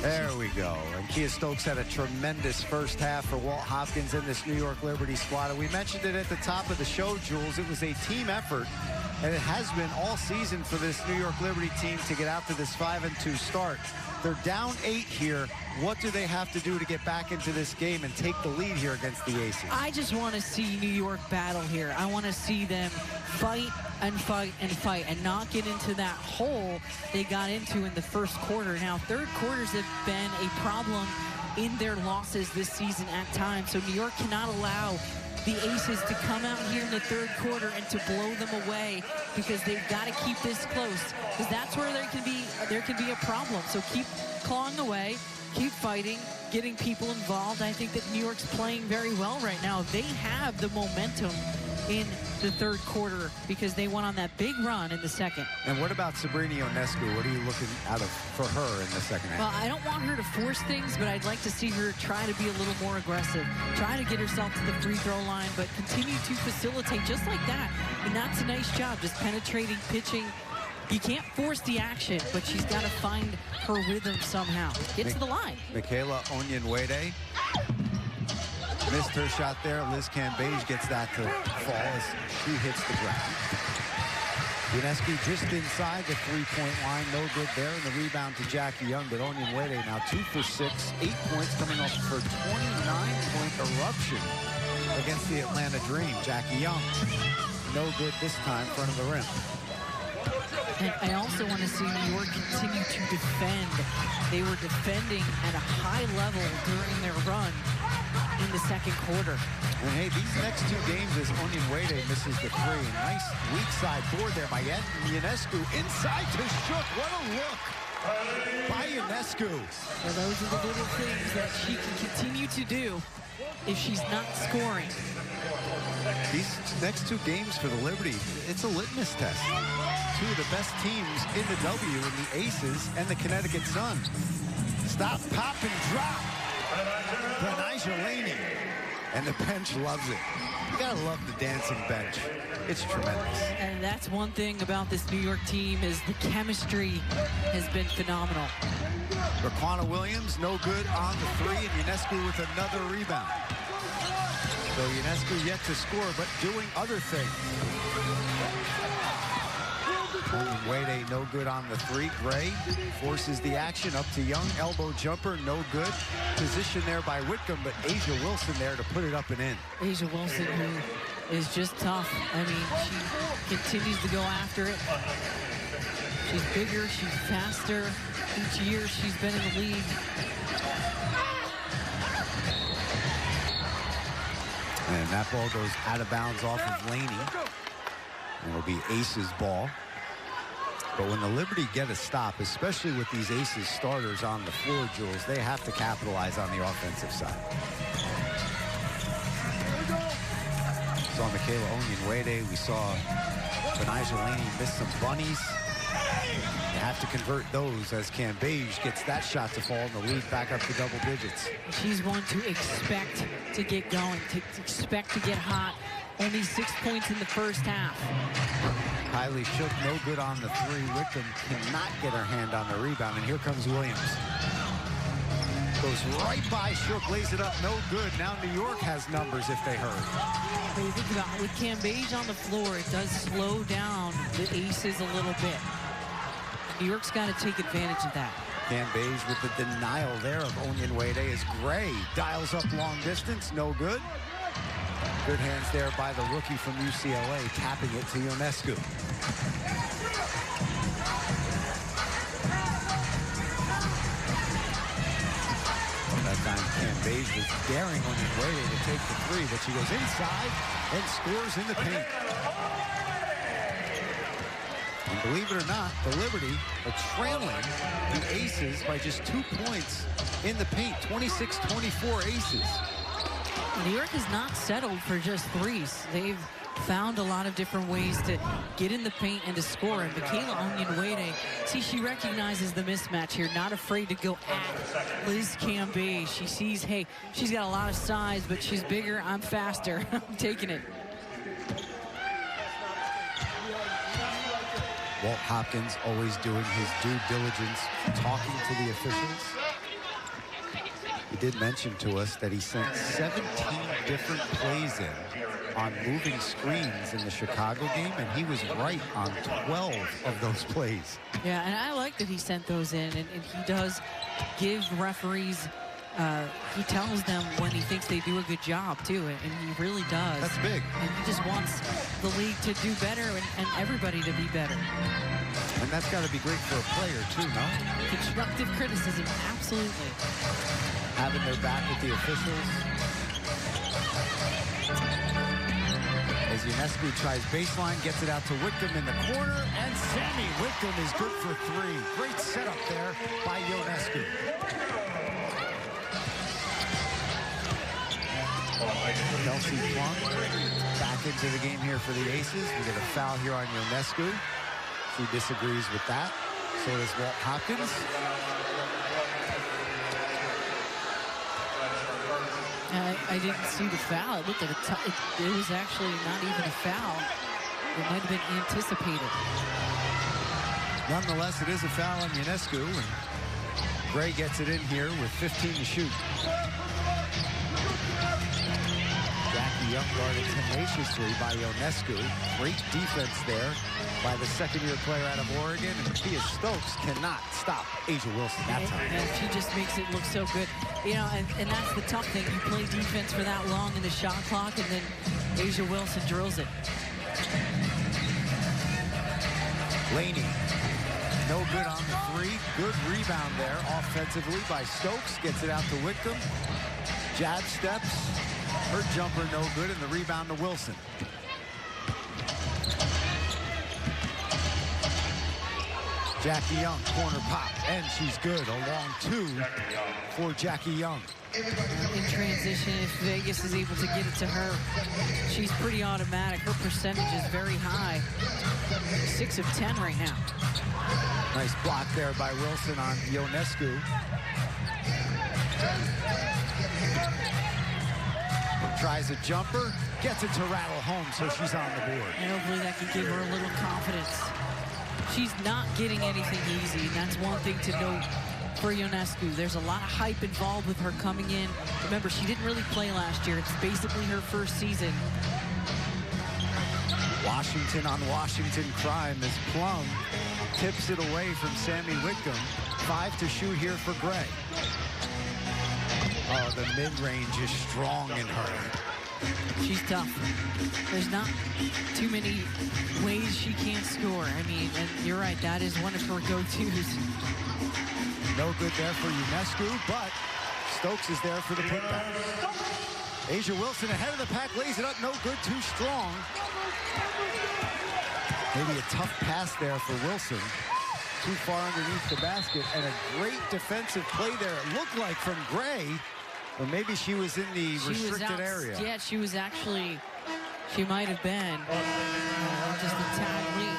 There we go. And Kia Stokes had a tremendous first half for Walt Hopkins in this New York Liberty squad. And we mentioned it at the top of the show, Jules. It was a team effort, and it has been all season for this New York Liberty team to get out to this 5-2 start. They're down 8 here. What do they have to do to get back into this game and take the lead here against the Aces? I just want to see New York battle here. I want to see them fight and fight and fight and not get into that hole they got into in the first quarter. Now, third quarters have been a problem in their losses this season at times, so New York cannot allow the Aces to come out here in the third quarter and to blow them away, because they've got to keep this close, because that's where there can be a problem. So keep clawing away, keep fighting, getting people involved. I think that New York's playing very well right now. They have the momentum in the third quarter because they went on that big run in the second. And what about Sabrina Ionescu? What are you looking out of for her in the second half? Well, I don't want her to force things, but I'd like to see her try to be a little more aggressive, try to get herself to the free throw line, but continue to facilitate just like that. And that's a nice job, just penetrating, pitching, You can't force the action, but she's got to find her rhythm somehow. Get to the line. Michaela Onyenwere missed her shot there. Liz Cambage gets that to fall as she hits the ground. Ionescu just inside the three-point line. No good there. And the rebound to Jackie Young. But Onyenwere now 2 for 6. 8 points coming off her 29-point eruption against the Atlanta Dream. Jackie Young, no good this time, front of the rim. And I also want to see New York continue to defend. They were defending at a high level during their run in the second quarter. And hey, these next 2 games as Onyenwere misses the three. Nice weak side board there by Ionescu. Inside to Shook. What a look by Ionescu. Well, those are the little things that she can continue to do if she's not scoring. These next 2 games for the Liberty, it's a litmus test. 2 of the best teams in the W in the Aces and the Connecticut Sun. Stop, pop, and drop. Benijah Laney. And the bench loves it. You gotta love the dancing bench. It's tremendous. And that's one thing about this New York team is the chemistry has been phenomenal. Raquana Williams, no good on the three, and Ionescu with another rebound. So Ionescu yet to score, but doing other things. Onyenwere, no good on the three. Gray forces the action up to Young. Elbow jumper, no good. Position there by Whitcomb, but A'ja Wilson there to put it up and in. A'ja Wilson, who is just tough. I mean, she continues to go after it. She's bigger, she's faster. Each year she's been in the league. And that ball goes out of bounds off of Laney. It'll be Aces ball. But when the Liberty get a stop, especially with these Aces starters on the floor, Jules, they have to capitalize on the offensive side. We saw Michaela Onyenwere. We saw Benijah Laney miss some bunnies. You have to convert those as Cambage gets that shot to fall and the lead back up to double digits. She's one to expect to get going, to expect to get hot. Only 6 points in the first half. Kylie Shook, no good on the three. Whitcomb cannot get her hand on the rebound, and here comes Williams. Goes right by Shook, lays it up, no good. Now New York has numbers if they hurry. But you think about it, with Cambage on the floor, it does slow down the Aces a little bit. New York's got to take advantage of that. Cambage with the denial there of Onyenwere as Gray dials up long distance, no good. Good hands there by the rookie from UCLA, tapping it to Ionescu. That time Cambage was daring Onyenwere to take the three, but she goes inside and scores in the paint. And believe it or not, the Liberty are trailing the Aces by just 2 points in the paint. 26-24 Aces. New York has not settled for just threes. They've found a lot of different ways to get in the paint and to score. And Michaela Onyenwere, see, she recognizes the mismatch here, not afraid to go at Liz Cambage. She sees, hey, she's got a lot of size, but she's bigger, I'm faster. I'm taking it. Walt Hopkins always doing his due diligence, talking to the officials. He did mention to us that he sent 17 different plays in on moving screens in the Chicago game, and he was right on 12 of those plays. Yeah, and I like that he sent those in, and he does give referees, he tells them when he thinks they do a good job, too, and he really does. That's big. And he just wants the league to do better and everybody to be better. And that's got to be great for a player, too, no? Constructive criticism, absolutely. Having their back with the officials. As Ionescu tries baseline, gets it out to Whitcomb in the corner, and Sammy Whitcomb is good for three. Great setup there by Ionescu. Kelsey Plum back into the game here for the Aces. We get a foul here on Ionescu. She disagrees with that. So does Walt Hopkins. I didn't see the foul. It looked like it was actually not even a foul. It might have been anticipated. Nonetheless, it is a foul on Ionescu, and Gray gets it in here with 15 to shoot. Jackie Young guarded tenaciously by Ionescu. Great defense there by the second-year player out of Oregon. And Tia Stokes cannot stop Asia Wilson that time. And she just makes it look so good. You know, and that's the tough thing. You play defense for that long in the shot clock, and then Asia Wilson drills it. Laney, no good on the three. Good rebound there offensively by Stokes. Gets it out to Whitcomb. Jab steps. Her jumper no good, and the rebound to Wilson. Jackie Young, corner pop, and she's good. A long two for Jackie Young. In transition, if Vegas is able to get it to her, she's pretty automatic. Her percentage is very high. 6 of 10 right now. Nice block there by Wilson on Ionescu. Tries a jumper, gets it to rattle home, so she's on the board. And hopefully that can give her a little confidence. She's not getting anything easy, and that's one thing to note for Ionescu. There's a lot of hype involved with her coming in. Remember, she didn't really play last year. It's basically her first season. Washington on Washington crime as Plum tips it away from Sammy Whitcomb. 5 to shoot here for Gray. Oh, the mid-range is strong in her. She's tough. There's not too many ways she can't score. I mean, and you're right, that is one of her go-tos. No good there for Ionescu, but Stokes is there for the putback. Asia Wilson ahead of the pack, lays it up, no good, too strong. Maybe a tough pass there for Wilson. Too far underneath the basket, and a great defensive play there, it looked like, from Gray. Or maybe she was in the restricted area. Yeah, she was actually, she might have been just a tad lead.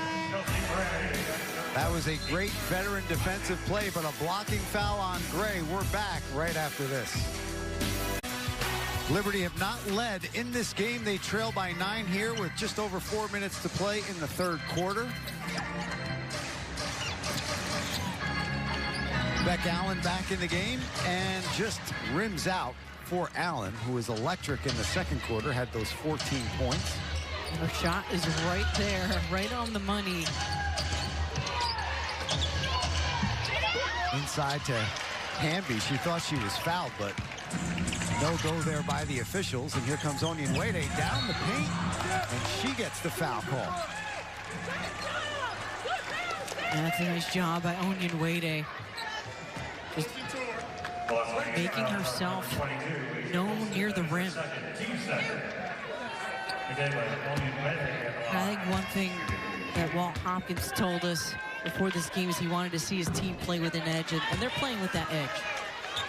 That was a great veteran defensive play, but a blocking foul on Gray. We're back right after this. Liberty have not led in this game. They trail by 9 here with just over 4 minutes to play in the third quarter. Beck Allen back in the game and just rims out for Allen, who is electric in the second quarter, had those 14 points. Her shot is right there, right on the money. Inside to Hamby. She thought she was fouled, but no go there by the officials. And here comes Onyenwere down the paint, and she gets the foul call. And that's a nice job by Onyenwere. Just making herself known near the rim. I think one thing that Walt Hopkins told us before this game is he wanted to see his team play with an edge, and they're playing with that edge.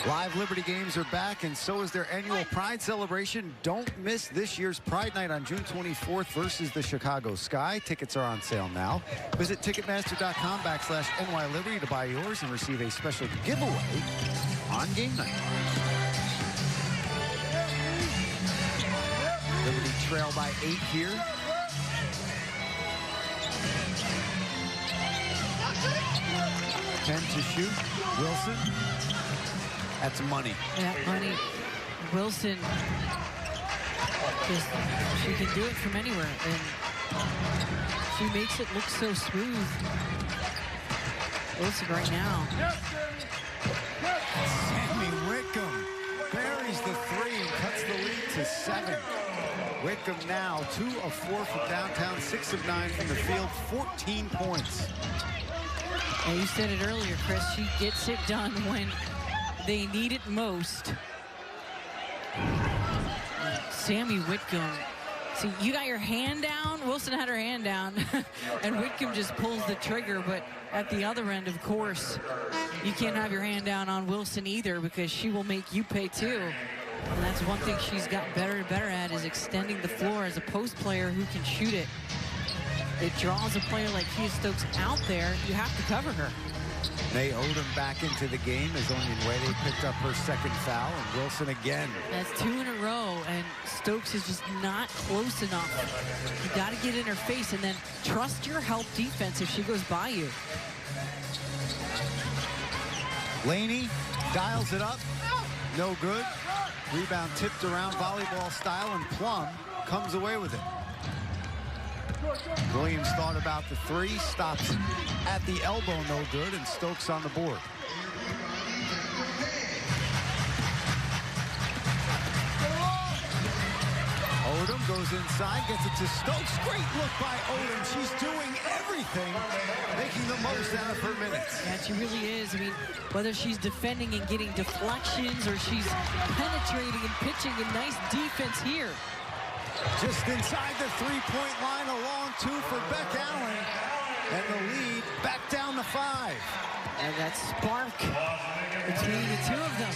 Live Liberty games are back, and so is their annual Pride celebration. Don't miss this year's Pride Night on June 24th versus the Chicago Sky. Tickets are on sale now. Visit Ticketmaster.com/NYLiberty to buy yours and receive a special giveaway on game night. Liberty trail by 8 here. Ten to shoot. Wilson. That's money. That money. Wilson, she can do it from anywhere, and she makes it look so smooth. Wilson right now. Sammy Whitcomb buries the 3 and cuts the lead to 7. Whitcomb now 2 of 4 from downtown, 6 of 9 from the field, 14 points. And you said it earlier, Chris, she gets it done when they need it most. Sammy Whitcomb. See, you got your hand down. Wilson had her hand down. And Whitcomb just pulls the trigger. But at the other end, of course, you can't have your hand down on Wilson either, because she will make you pay too. And that's one thing she's got better and better at, is extending the floor as a post player who can shoot it. It draws a player like Tia Stokes out there. You have to cover her. May Odom back into the game as Onyenwere picked up her second foul, and Wilson again. That's 2 in a row, and Stokes is just not close enough. You got to get in her face and then trust your help defense if she goes by you. Laney dials it up. No good. Rebound tipped around volleyball style, and Plum comes away with it. Williams thought about the three, stops at the elbow, no good, and Stokes on the board. Odom goes inside, gets it to Stokes. Great look by Odom. She's doing everything, making the most out of her minutes. Yeah, she really is. I mean, whether she's defending and getting deflections or she's penetrating and pitching, a nice defense here. Just inside the three-point line, a long two for Beck Allen. And the lead back down to 5. And that spark between the two of them.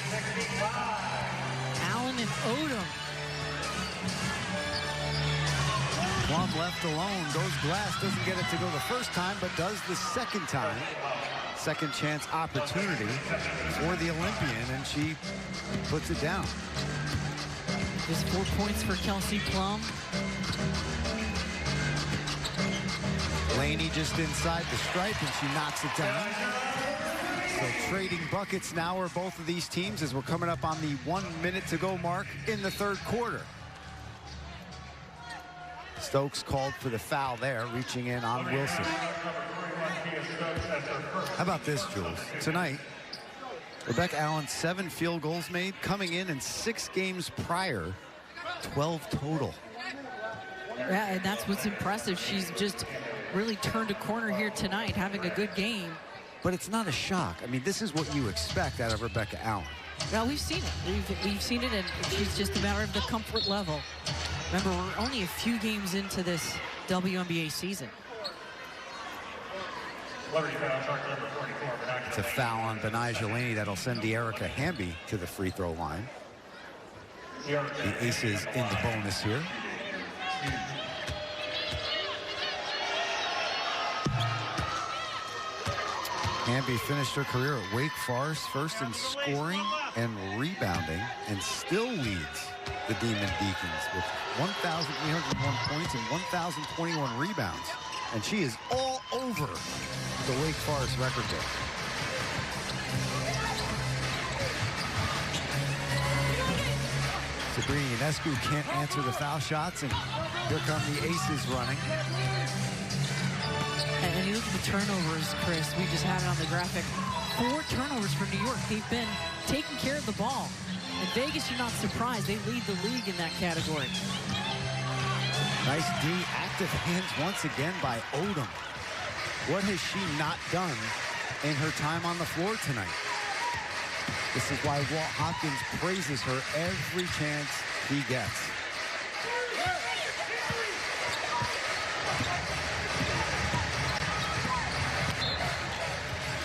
Allen and Odom. Plum left alone, goes glass, doesn't get it to go the first time, but does the second time. Second chance opportunity for the Olympian, and she puts it down. Just 4 points for Kelsey Plum. Laney just inside the stripe, and she knocks it down. So trading buckets now are both of these teams as we're coming up on the 1 minute to go mark in the third quarter. Stokes called for the foul there, reaching in on Wilson. How about this, Jules? Tonight, Rebecca Allen, 7 field goals made, coming in 6 games prior, 12 total. Yeah, and that's what's impressive. She's just really turned a corner here tonight, having a good game. But it's not a shock. I mean, this is what you expect out of Rebecca Allen. Well, we've seen it. We've seen it, and she's just a matter of the comfort level. Remember, we're only a few games into this WNBA season. It's a foul on Benijah Laney that'll send De'Erica Hamby to the free throw line. The Aces in the bonus here. Hamby finished her career at Wake Forest, first in scoring and rebounding, and still leads the Demon Deacons with 1,301 points and 1,021 rebounds. And she is all over the Wake Forest record book. Sabrina Ionescu can't answer the foul shots, and here come the Aces running. And you look at the turnovers, Chris. We just had it on the graphic. 4 turnovers for New York. They've been taking care of the ball. In Vegas, you're not surprised. They lead the league in that category. Nice D, active hands once again by Odom. What has she not done in her time on the floor tonight? This is why Walt Hopkins praises her every chance he gets.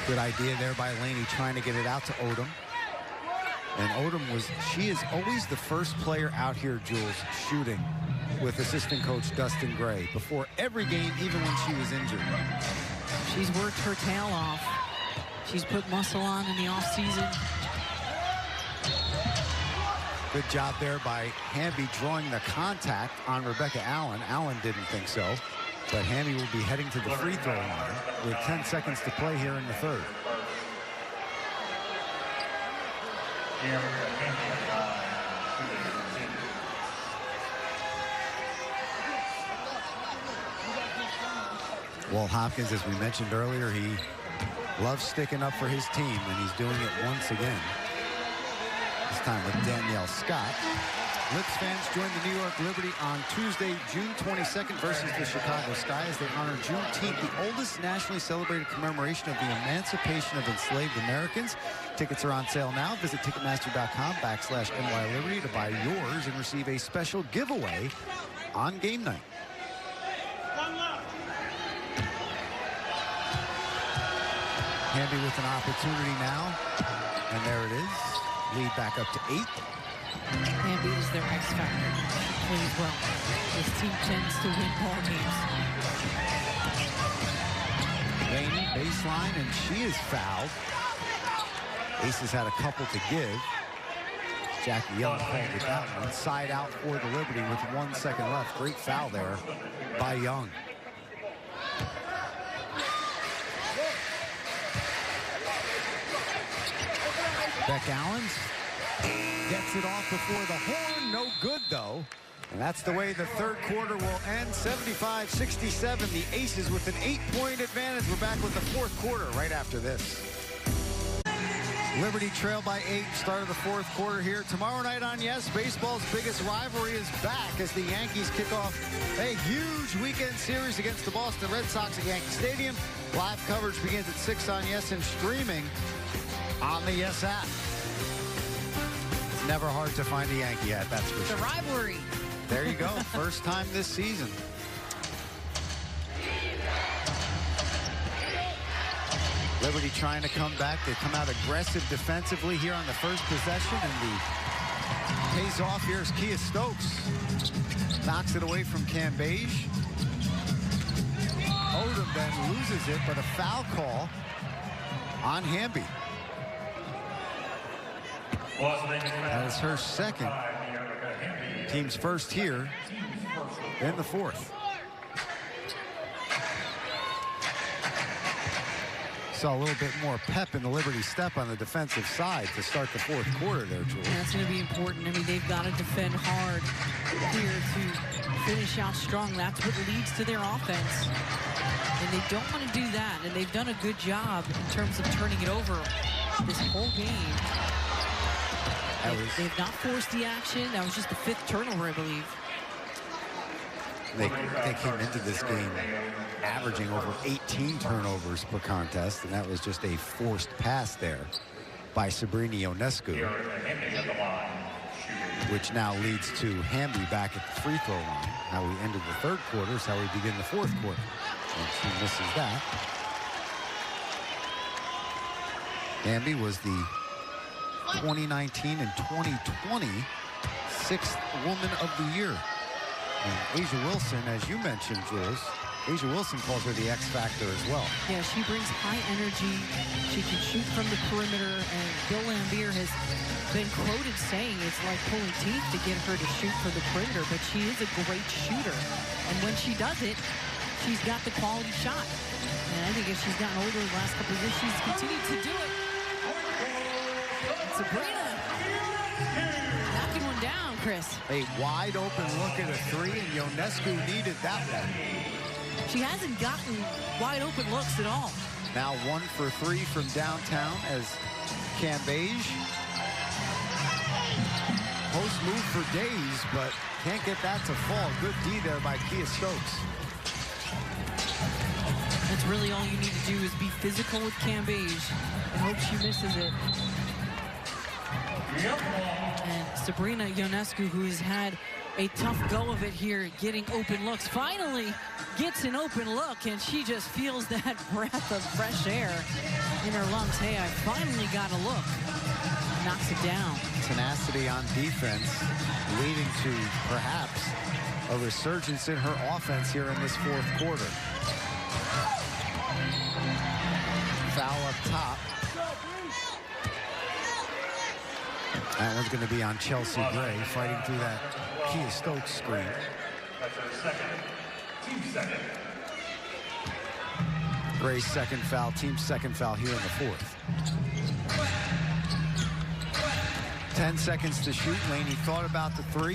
Good idea there by Laney, trying to get it out to Odom. And Odom she is always the first player out here, Jules, shooting with assistant coach Dustin Gray before every game, even when she was injured. She's worked her tail off. She's put muscle on in the offseason. Good job there by Hamby drawing the contact on Rebecca Allen. Allen didn't think so, but Hamby will be heading to the free throw line with 10 seconds to play here in the third. Walt Hopkins, as we mentioned earlier, he loves sticking up for his team, and he's doing it once again. This time with Danielle Scott. Knicks fans join the New York Liberty on Tuesday, June 22nd versus the Chicago Sky as they honor Juneteenth, the oldest nationally celebrated commemoration of the emancipation of enslaved Americans. Tickets are on sale now. Visit Ticketmaster.com/NYLiberty to buy yours and receive a special giveaway on game night. Hamby with an opportunity now, and there it is. Lead back up to 8. Hamby is their X factor. She plays well. This team tends to win ball games. Laney, baseline, and she is fouled. Aces had a couple to give. Jackie Young called with that one. Side out for the Liberty with 1 second left. Great foul there by Young. Beck Allens gets it off before the horn. No good, though. And that's the way the third quarter will end. 75-67. The Aces with an 8-point advantage. We're back with the fourth quarter right after this. Liberty trailed by 8, start of the fourth quarter here. Tomorrow night on Yes, baseball's biggest rivalry is back as the Yankees kick off a huge weekend series against the Boston Red Sox at Yankee Stadium. Live coverage begins at 6 on Yes and streaming on the Yes app. It's never hard to find a Yankee hat, that's for sure. The rivalry. There you go, first time this season. Liberty trying to come back. They come out aggressive defensively here on the first possession, and the pays off. Here's Kia Stokes. Knocks it away from Cambage. Odom then loses it, but a foul call on Hamby. That is her second. Team's first here in the fourth. Saw a little bit more pep in the Liberty step on the defensive side to start the fourth quarter there, Jules. Yeah, that's going to be important. I mean, they've got to defend hard here to finish out strong. That's what leads to their offense. And they don't want to do that. And they've done a good job in terms of turning it over this whole game. They've not forced the action. That was just the 5th turnover, I believe. They came into this game averaging over 18 turnovers per contest, and that was just a forced pass there by Sabrina Ionescu, which now leads to Hamby back at the free throw line. How we ended the third quarter is how we begin the fourth quarter. And she misses that. Hamby was the 2019 and 2020 6th Woman of the Year. And Asia Wilson, as you mentioned, Jules, Asia Wilson calls her the X factor as well. Yeah, she brings high energy. She can shoot from the perimeter, and Bill Laimbeer has been quoted saying it's like pulling teeth to get her to shoot for the perimeter, but she is a great shooter. And when she does it, she's got the quality shot. And I think if she's gotten older the last couple of years, she's continued to do it. Sabrina knocking one down, Chris. A wide open look at a 3, and Ionescu needed that one. She hasn't gotten wide open looks at all. Now 1 for 3 from downtown as Cambage. Post move for days, but can't get that to fall. Good D there by Kia Stokes. That's really all you need to do is be physical with Cambage and hope she misses it. And Sabrina Ionescu, who has had a tough go of it here, getting open looks, finally gets an open look, and she just feels that breath of fresh air in her lungs. Hey, I finally got a look. Knocks it down. Tenacity on defense, leading to perhaps a resurgence in her offense here in this fourth quarter. Foul up top. That one's going to be on Chelsea Gray, fighting through that Kia Stokes screen. Gray's second foul, team's second foul here in the fourth. 10 seconds to shoot. Laney thought about the 3.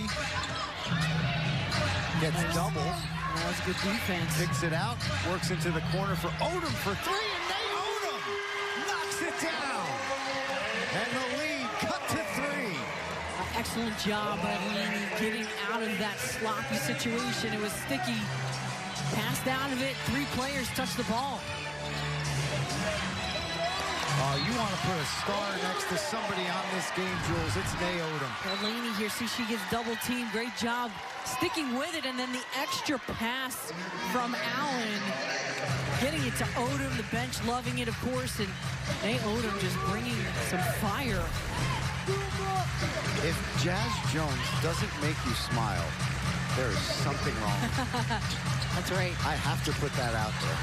Gets double. That was good defense. Picks it out, works into the corner for Odom for 3, and Nate Odom knocks it down. And the lead cut to 3. Excellent job by Laney getting out of that sloppy situation. It was sticky. Passed out of it. 3 players touched the ball. You want to put a star next to somebody on this game, Jules. It's Nate Odom. Laney here, see, she gets double teamed. Great job sticking with it, and then the extra pass from Allen, getting it to Odom. The bench loving it, of course, and Nate Odom just bringing some fire. If Jazz Jones doesn't make you smile, there is something wrong. That's right. I have to put that out there.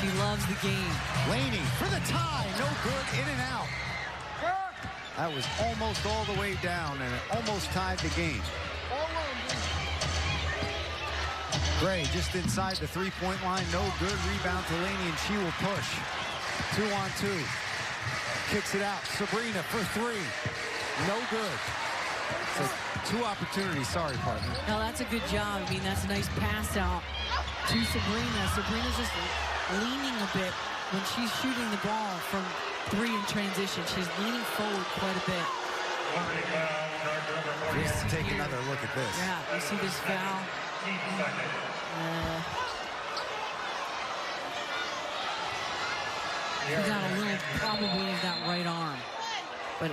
She loves the game. Laney for the tie. No good. In and out. That was almost all the way down, and it almost tied the game. Gray just inside the 3-point line. No good. Rebound to Laney, and she will push. 2-on-2. kicks it out. Sabrina for three. No good. So 2 opportunities. Sorry, partner. No, that's a good job. I mean, that's a nice pass out to Sabrina. Sabrina's just leaning a bit when she's shooting the ball from 3 in transition. She's leaning forward quite a bit. Just take another look at this. Yeah, you see this foul. She got a little probably of that right arm. But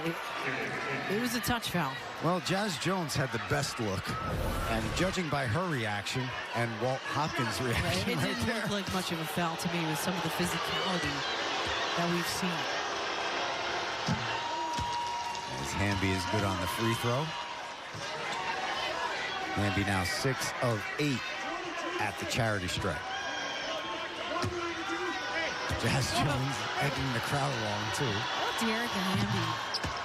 it was a touch foul. Well, Jazz Jones had the best look. And judging by her reaction and Walt Hopkins' reaction, it right didn't there. look like much of a foul to me with some of the physicality that we've seen. As Hamby is good on the free throw. Hamby now 6 of 8 at the charity stripe. Jazz Jones egging the crowd along, too. Dearica Hamby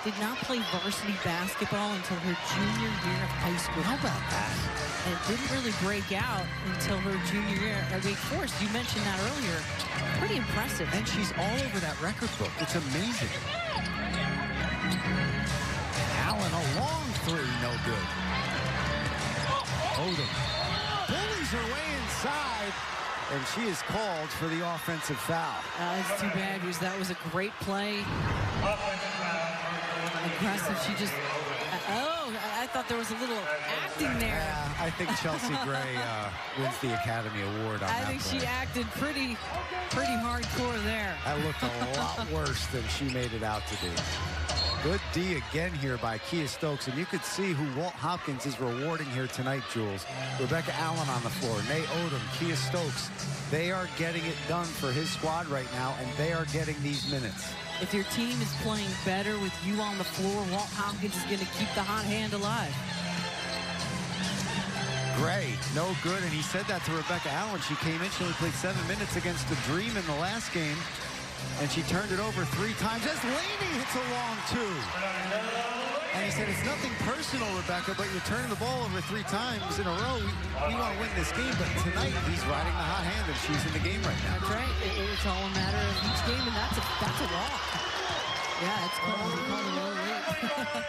did not play varsity basketball until her junior year of high school. How about that? And it didn't really break out until her junior year at Wake Forest. You mentioned that earlier. Pretty impressive. And she's all over that record book. It's amazing. Allen, a long three, no good. Odom bullies her way inside, and she is called for the offensive foul. That's too bad because that was a great play. Aggressive. She just. I thought there was a little acting there. Yeah, I think Chelsea Gray wins the Academy Award on that. I think play. she acted pretty hardcore there. That looked a lot worse than she made it out to be. Good D again here by Kia Stokes, and you could see who Walt Hopkins is rewarding here tonight, Jules. Rebecca Allen on the floor, Nay Odom, Kia Stokes. They are getting it done for his squad right now, and they are getting these minutes. If your team is playing better with you on the floor, Walt Hopkins is going to keep the hot hand alive. Gray, no good, and he said that to Rebecca Allen. She came in, she only played 7 minutes against the Dream in the last game, and she turned it over 3 times as Laney hits a long 2. And he said, it's nothing personal, Rebecca, but you're turning the ball over 3 times in a row. We want to win this game, but tonight he's riding the hot hand, and she's in the game right now. That's right. It's all a matter of each game, and that's a walk. Yeah, it's called a little late.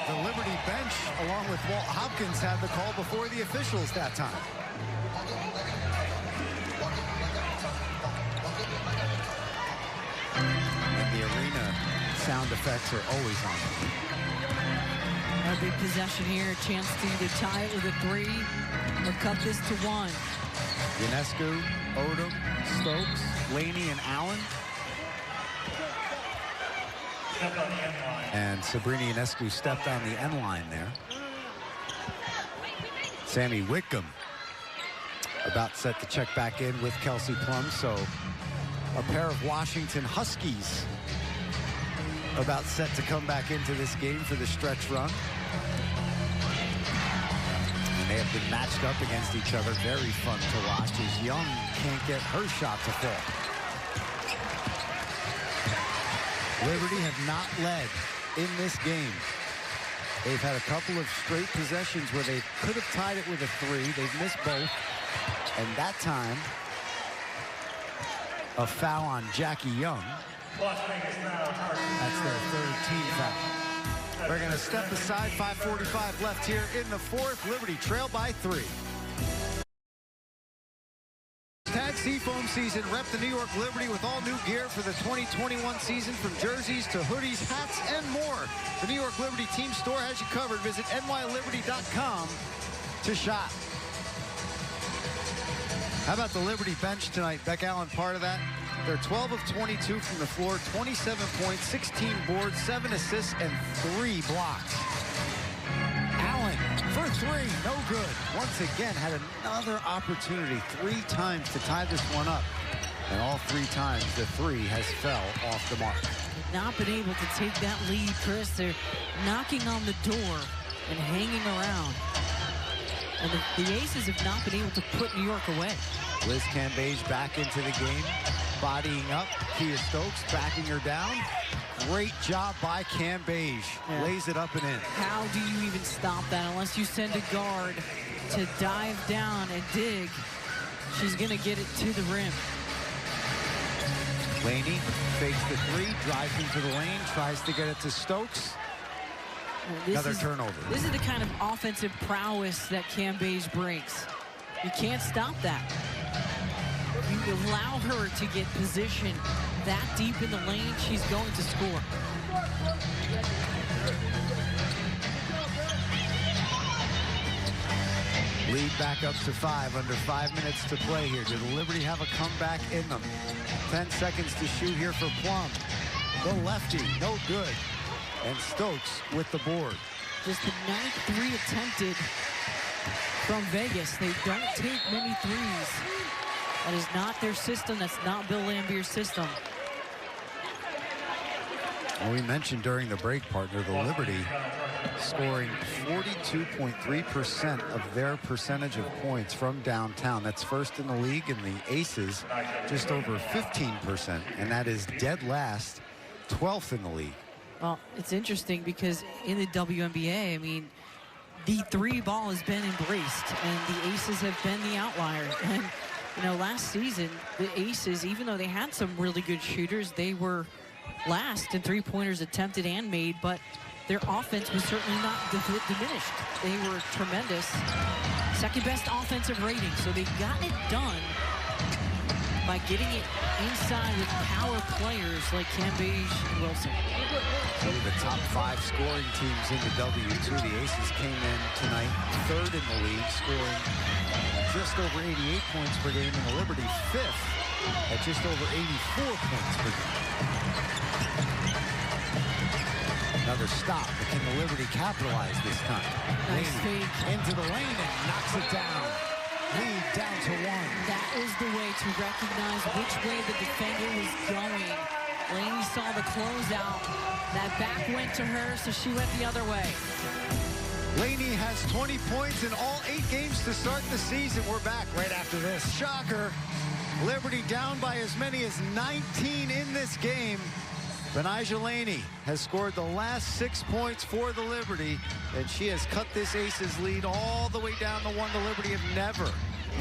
The Liberty bench, along with Walt Hopkins, had the call before the officials that time. And the arena sound effects are always on. A big possession here, a chance to either tie it with a 3 or cut this to 1. Ionescu, Odom, Stokes, Laney, and Allen. And Sabrina Ionescu stepped on the end line there. Sammy Whitcomb about set to check back in with Kelsey Plum. So a pair of Washington Huskies about set to come back into this game for the stretch run. And they have been matched up against each other. Very fun to watch as Young can't get her shot to fall. Liberty have not led in this game. They've had a couple of straight possessions where they could have tied it with a 3. They've missed both. And that time, a foul on Jackie Young. That's their 3rd team foul. We're going to step aside. 5:45 left here in the 4th. Liberty trail by 3. Tag Seafoam season. Rep the New York Liberty with all new gear for the 2021 season, from jerseys to hoodies, hats, and more. The New York Liberty team store has you covered. Visit nyliberty.com to shop. How about the Liberty bench tonight? Beck Allen part of that. They're 12 of 22 from the floor, 27 points, 16 boards, 7 assists, and 3 blocks. Allen for 3, no good. Once again, had another opportunity 3 times to tie this one up. And all 3 times, the 3 has fell off the mark. They've not been able to take that lead, Chris. They're knocking on the door and hanging around. And the Aces have not been able to put New York away. Liz Cambage back into the game, bodying up. Kia Stokes backing her down. Great job by Cambage. Yeah. Lays it up and in. How do you even stop that unless you send a guard to dive down and dig? She's going to get it to the rim. Laney fakes the three, drives into the lane, tries to get it to Stokes. Another turnover. This is the kind of offensive prowess that Cambage brings. You can't stop that. You allow her to get position that deep in the lane, she's going to score. Lead back up to 5, under 5 minutes to play here. Did Liberty have a comeback in them? 10 seconds to shoot here for Plum. The lefty, no good. And Stokes with the board. Just the 9th three attempted from Vegas. They don't take many threes. That is not their system. That's not Bill Lambier's system. Well, we mentioned during the break, partner, the Liberty scoring 42.3% of their percentage of points from downtown. That's first in the league, and the Aces just over 15%, and that is dead last, 12th in the league. Well, it's interesting because in the WNBA, I mean, the three ball has been embraced, and the Aces have been the outlier. And, you know, last season, the Aces, even though they had some really good shooters, they were last in three-pointers attempted and made, but their offense was certainly not diminished. They were tremendous. Second-best offensive rating, so they got it done by getting it inside with power players like Cambage and Wilson. So the top 5 scoring teams in the W2. The Aces came in tonight 3rd in the league, scoring just over 88 points per game, and the Liberty 5th at just over 84 points per game. Another stop, but can the Liberty capitalize this time? Nice fake. Into the lane and knocks it down. Lead down to 1. That is the way to recognize which way the defender was going. Laney saw the closeout. That back went to her, so she went the other way. Laney has 20 points in all 8 games to start the season. We're back right after this. Shocker. Liberty down by as many as 19 in this game. Benijah Laney has scored the last 6 points for the Liberty, and she has cut this Aces lead all the way down to 1. The Liberty have never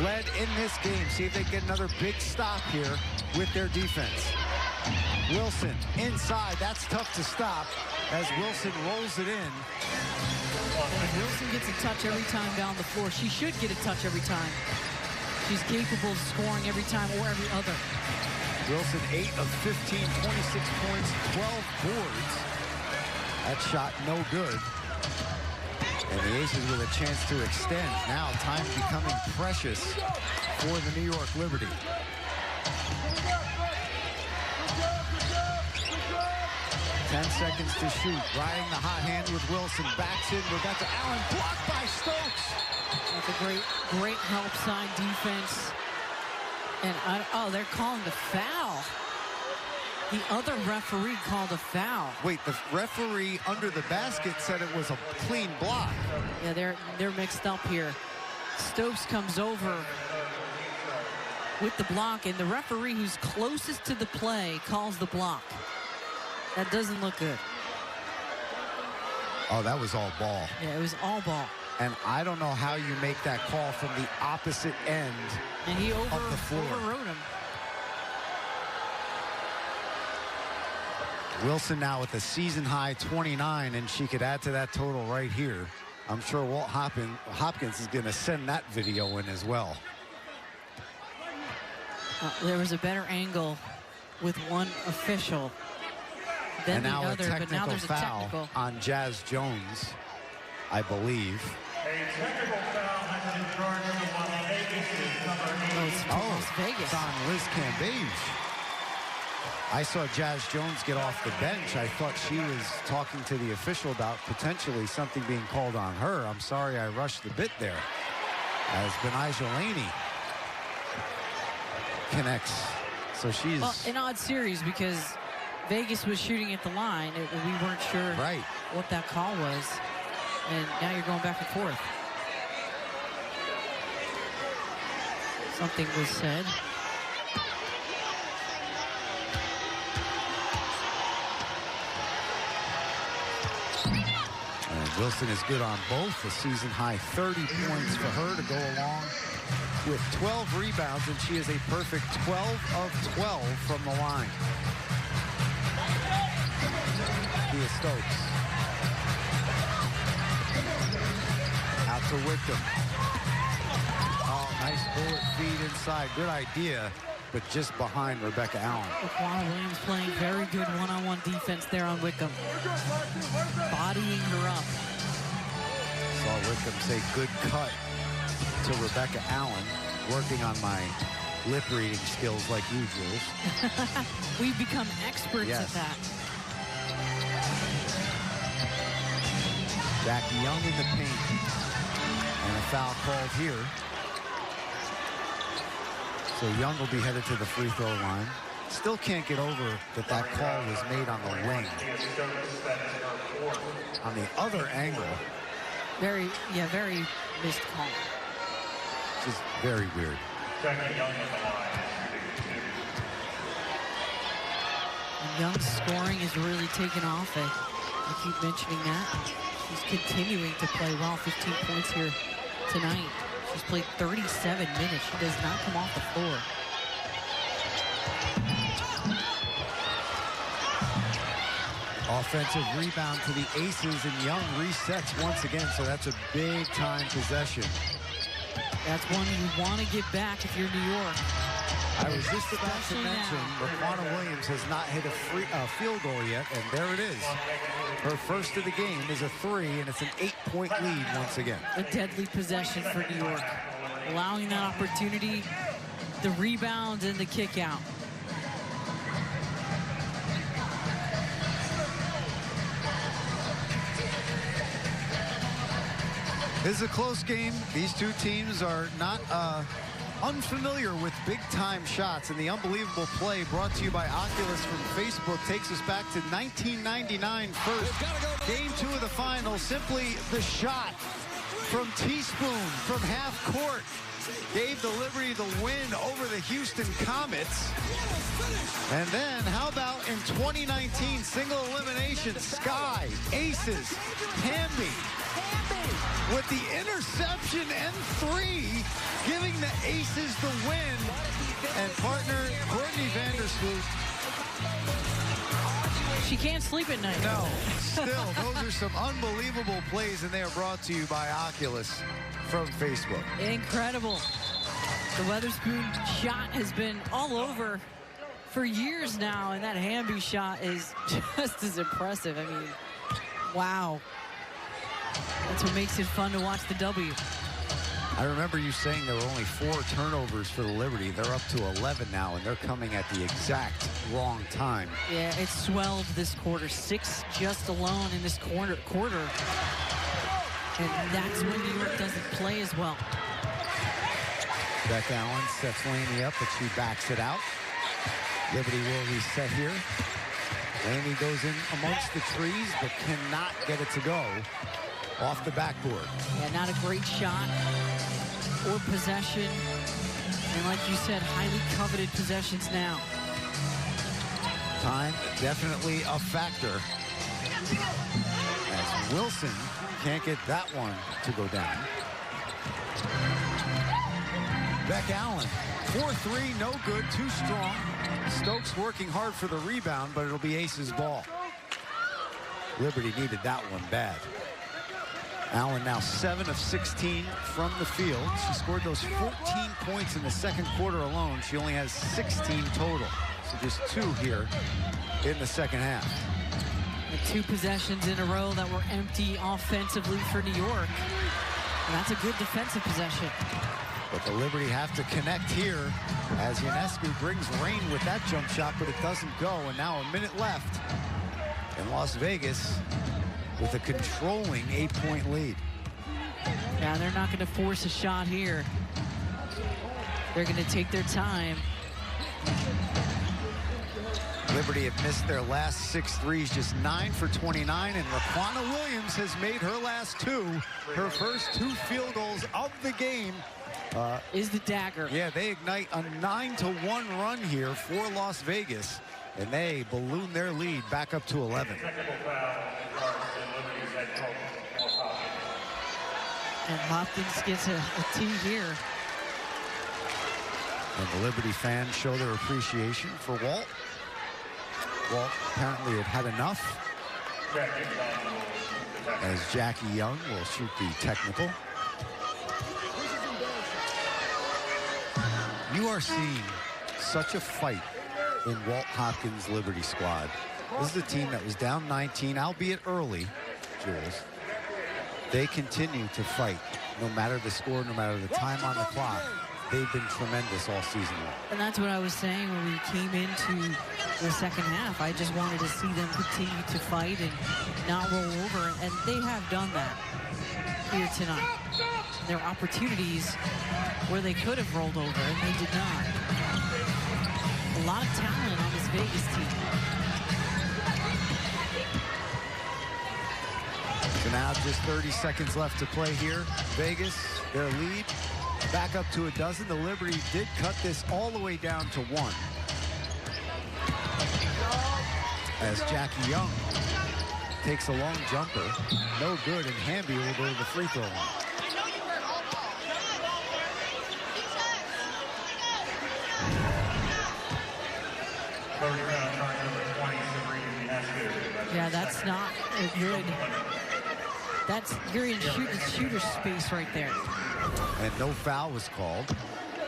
led in this game. See if they get another big stop here with their defense. Wilson inside. That's tough to stop as Wilson rolls it in. And Wilson gets a touch every time down the floor. She should get a touch every time. She's capable of scoring every time or every other. Wilson 8 of 15, 26 points, 12 boards. That shot no good. And the Aces with a chance to extend. Now time becoming precious for the New York Liberty. 10 seconds to shoot. Riding the hot hand with Wilson. Backs in. We've got to Allen. Blocked by Stokes. That's a great help side defense. And oh, they're calling the foul. The other referee called a foul. Wait, the referee under the basket said it was a clean block. Yeah, they're mixed up here. Stokes comes over with the block, and the referee who's closest to the play calls the block. That doesn't look good. Oh, that was all ball. Yeah, it was all ball. And I don't know how you make that call from the opposite end and he of the floor. Overrode him. Wilson now with a season-high 29, and she could add to that total right here. I'm sure Walt Hopkins is going to send that video in as well. There was a better angle with one official than the other, but now there's a technical foul on Jazz Jones, I believe. A technical foul has been charged on Vegas. It's Vegas. It's on Liz Cambage. I saw Jazz Jones get off the bench. I thought she was talking to the official about potentially something being called on her. I'm sorry I rushed the bit there. As Benijah Laney connects. So she's... Well, an odd series because Vegas was shooting at the line. We weren't sure what that call was. And now you're going back and forth. Something was said. And Wilson is good on both. A season-high 30 points for her to go along with 12 rebounds, and she is a perfect 12 of 12 from the line. Thea Stokes. Out to Wickham. Oh, nice bullet feed inside. Good idea, but just behind Rebecca Allen. Laquana Williams playing very good one-on-one defense there on Wickham. Bodying her up. Saw Wickham say good cut to Rebecca Allen, working on my lip reading skills like you, Jules. We've become experts at that. Jackie Young in the paint. And a foul called here. So Young will be headed to the free throw line. Still can't get over that that call was made on the wing. On the other angle. Very missed call. Just very weird. And Young's scoring is really taken off. I keep mentioning that. She's continuing to play well. 15 points here tonight. She's played 37 minutes. She does not come off the floor. Offensive rebound to the Aces, and Young resets once again, so that's a big-time possession. That's one you want to get back if you're New York. I was just about to mention Laquana Williams has not hit a field goal yet, and there it is. Her first of the game is a 3, and it's an 8-point lead once again. A deadly possession for New York. Allowing that opportunity, the rebound and the kick out. This is a close game. These two teams are not unfamiliar with big-time shots, and the unbelievable play brought to you by Oculus from Facebook takes us back to 1999 first. Game 2 of the final, simply the shot from Teaspoon from half court gave the Liberty the win over the Houston Comets. And then how about in 2019, single elimination, Sky, Aces, Hamby with the interception and 3, giving the Aces the win. And partner Courtney Vandersloot. She can't sleep at night. No, still, those are some unbelievable plays, and they are brought to you by Oculus from Facebook. Incredible. The Weatherspoon shot has been all over for years now, and that Hamby shot is just as impressive. I mean, wow. That's what makes it fun to watch the W. I remember you saying there were only 4 turnovers for the Liberty. They're up to 11 now, and they're coming at the exact wrong time. Yeah, it swelled this quarter. 6 just alone in this quarter. And that's when New York doesn't play as well. Beck Allen sets Laney up, but she backs it out. Liberty will reset here. Laney goes in amongst the trees, but cannot get it to go off the backboard. Yeah, not a great shot or possession. And like you said, highly coveted possessions now. Time definitely a factor. As Wilson can't get that one to go down. Beck Allen, 4-3, no good, too strong. Stokes working hard for the rebound, but it'll be Aces ball. Liberty needed that one bad. Allen now 7 of 16 from the field. She scored those 14 points in the second quarter alone. She only has 16 total. So just 2 here in the second half. And 2 possessions in a row that were empty offensively for New York. And that's a good defensive possession. But the Liberty have to connect here as Ionescu brings rain with that jump shot, but it doesn't go. And now a minute left in Las Vegas with a controlling 8-point lead. Yeah, they're not going to force a shot here. They're going to take their time. Liberty have missed their last 6 threes, just 9 for 29, and Laquana Williams has made her last 2. Her first 2 field goals of the game. Is the dagger. Yeah, they ignite a 9-1 run here for Las Vegas, and they balloon their lead back up to 11. And Hopkins gets a tee here. And the Liberty fans show their appreciation for Walt. Walt apparently had enough, as Jackie Young will shoot the technical. You are seeing such a fight in Walt Hopkins' Liberty squad. This is a team that was down 19, albeit early, Jules. They continue to fight, no matter the score, no matter the time on the clock. They've been tremendous all season long. And that's what I was saying when we came into the second half. I just wanted to see them continue to fight and not roll over, and they have done that here tonight. There are opportunities where they could have rolled over, and they did not. A lot of talent on this Vegas team. So now just 30 seconds left to play here. Vegas, their lead, back up to a dozen. The Liberty did cut this all the way down to 1. As Jackie Young takes a long jumper. No good, and Hamby will go to the free throw line. Yeah, that's not a good. You're in shooter space right there. And no foul was called.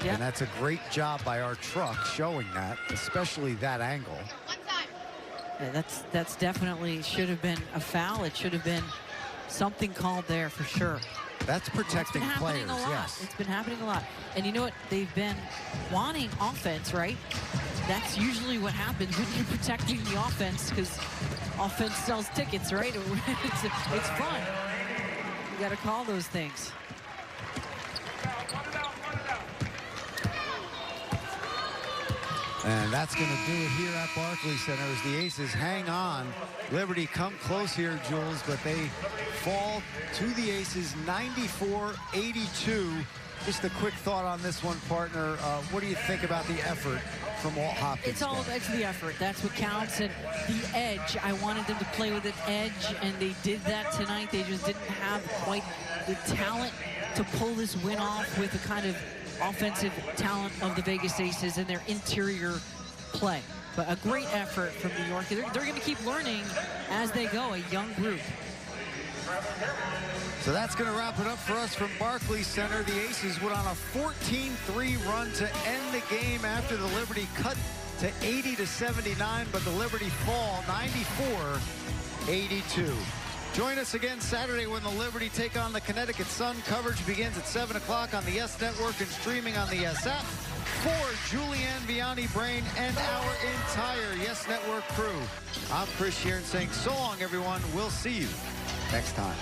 Yep. And that's a great job by our truck showing that, especially that angle. Yeah, that's definitely should have been a foul. It should have been something called there for sure. That's protecting players, a lot. yes. It's been happening a lot. And you know what? They've been wanting offense, right? That's usually what happens when you're protecting the offense, because offense sells tickets, right? It's fun. You got to call those things. And that's going to do it here at Barclays Center as the Aces hang on. Liberty come close here, Jules, but they fall to the Aces 94-82. Just a quick thought on this one, partner. What do you think about the effort from Walt Hopkins? It's all about the effort. That's what counts. And the edge, I wanted them to play with an edge, and they did that tonight. They just didn't have quite the talent to pull this win off with the kind of offensive talent of the Vegas Aces and their interior play. But a great effort from New York. They're going to keep learning as they go, a young group. So that's going to wrap it up for us from Barclays Center. The Aces went on a 14-3 run to end the game after the Liberty cut to 80-79, but the Liberty fall 94-82. Join us again Saturday when the Liberty take on the Connecticut Sun. Coverage begins at 7 o'clock on the YES Network and streaming on the YES app. For Julianne Vianney-Brain and our entire YES Network crew, I'm Chris Sheeran saying so long, everyone. We'll see you next time.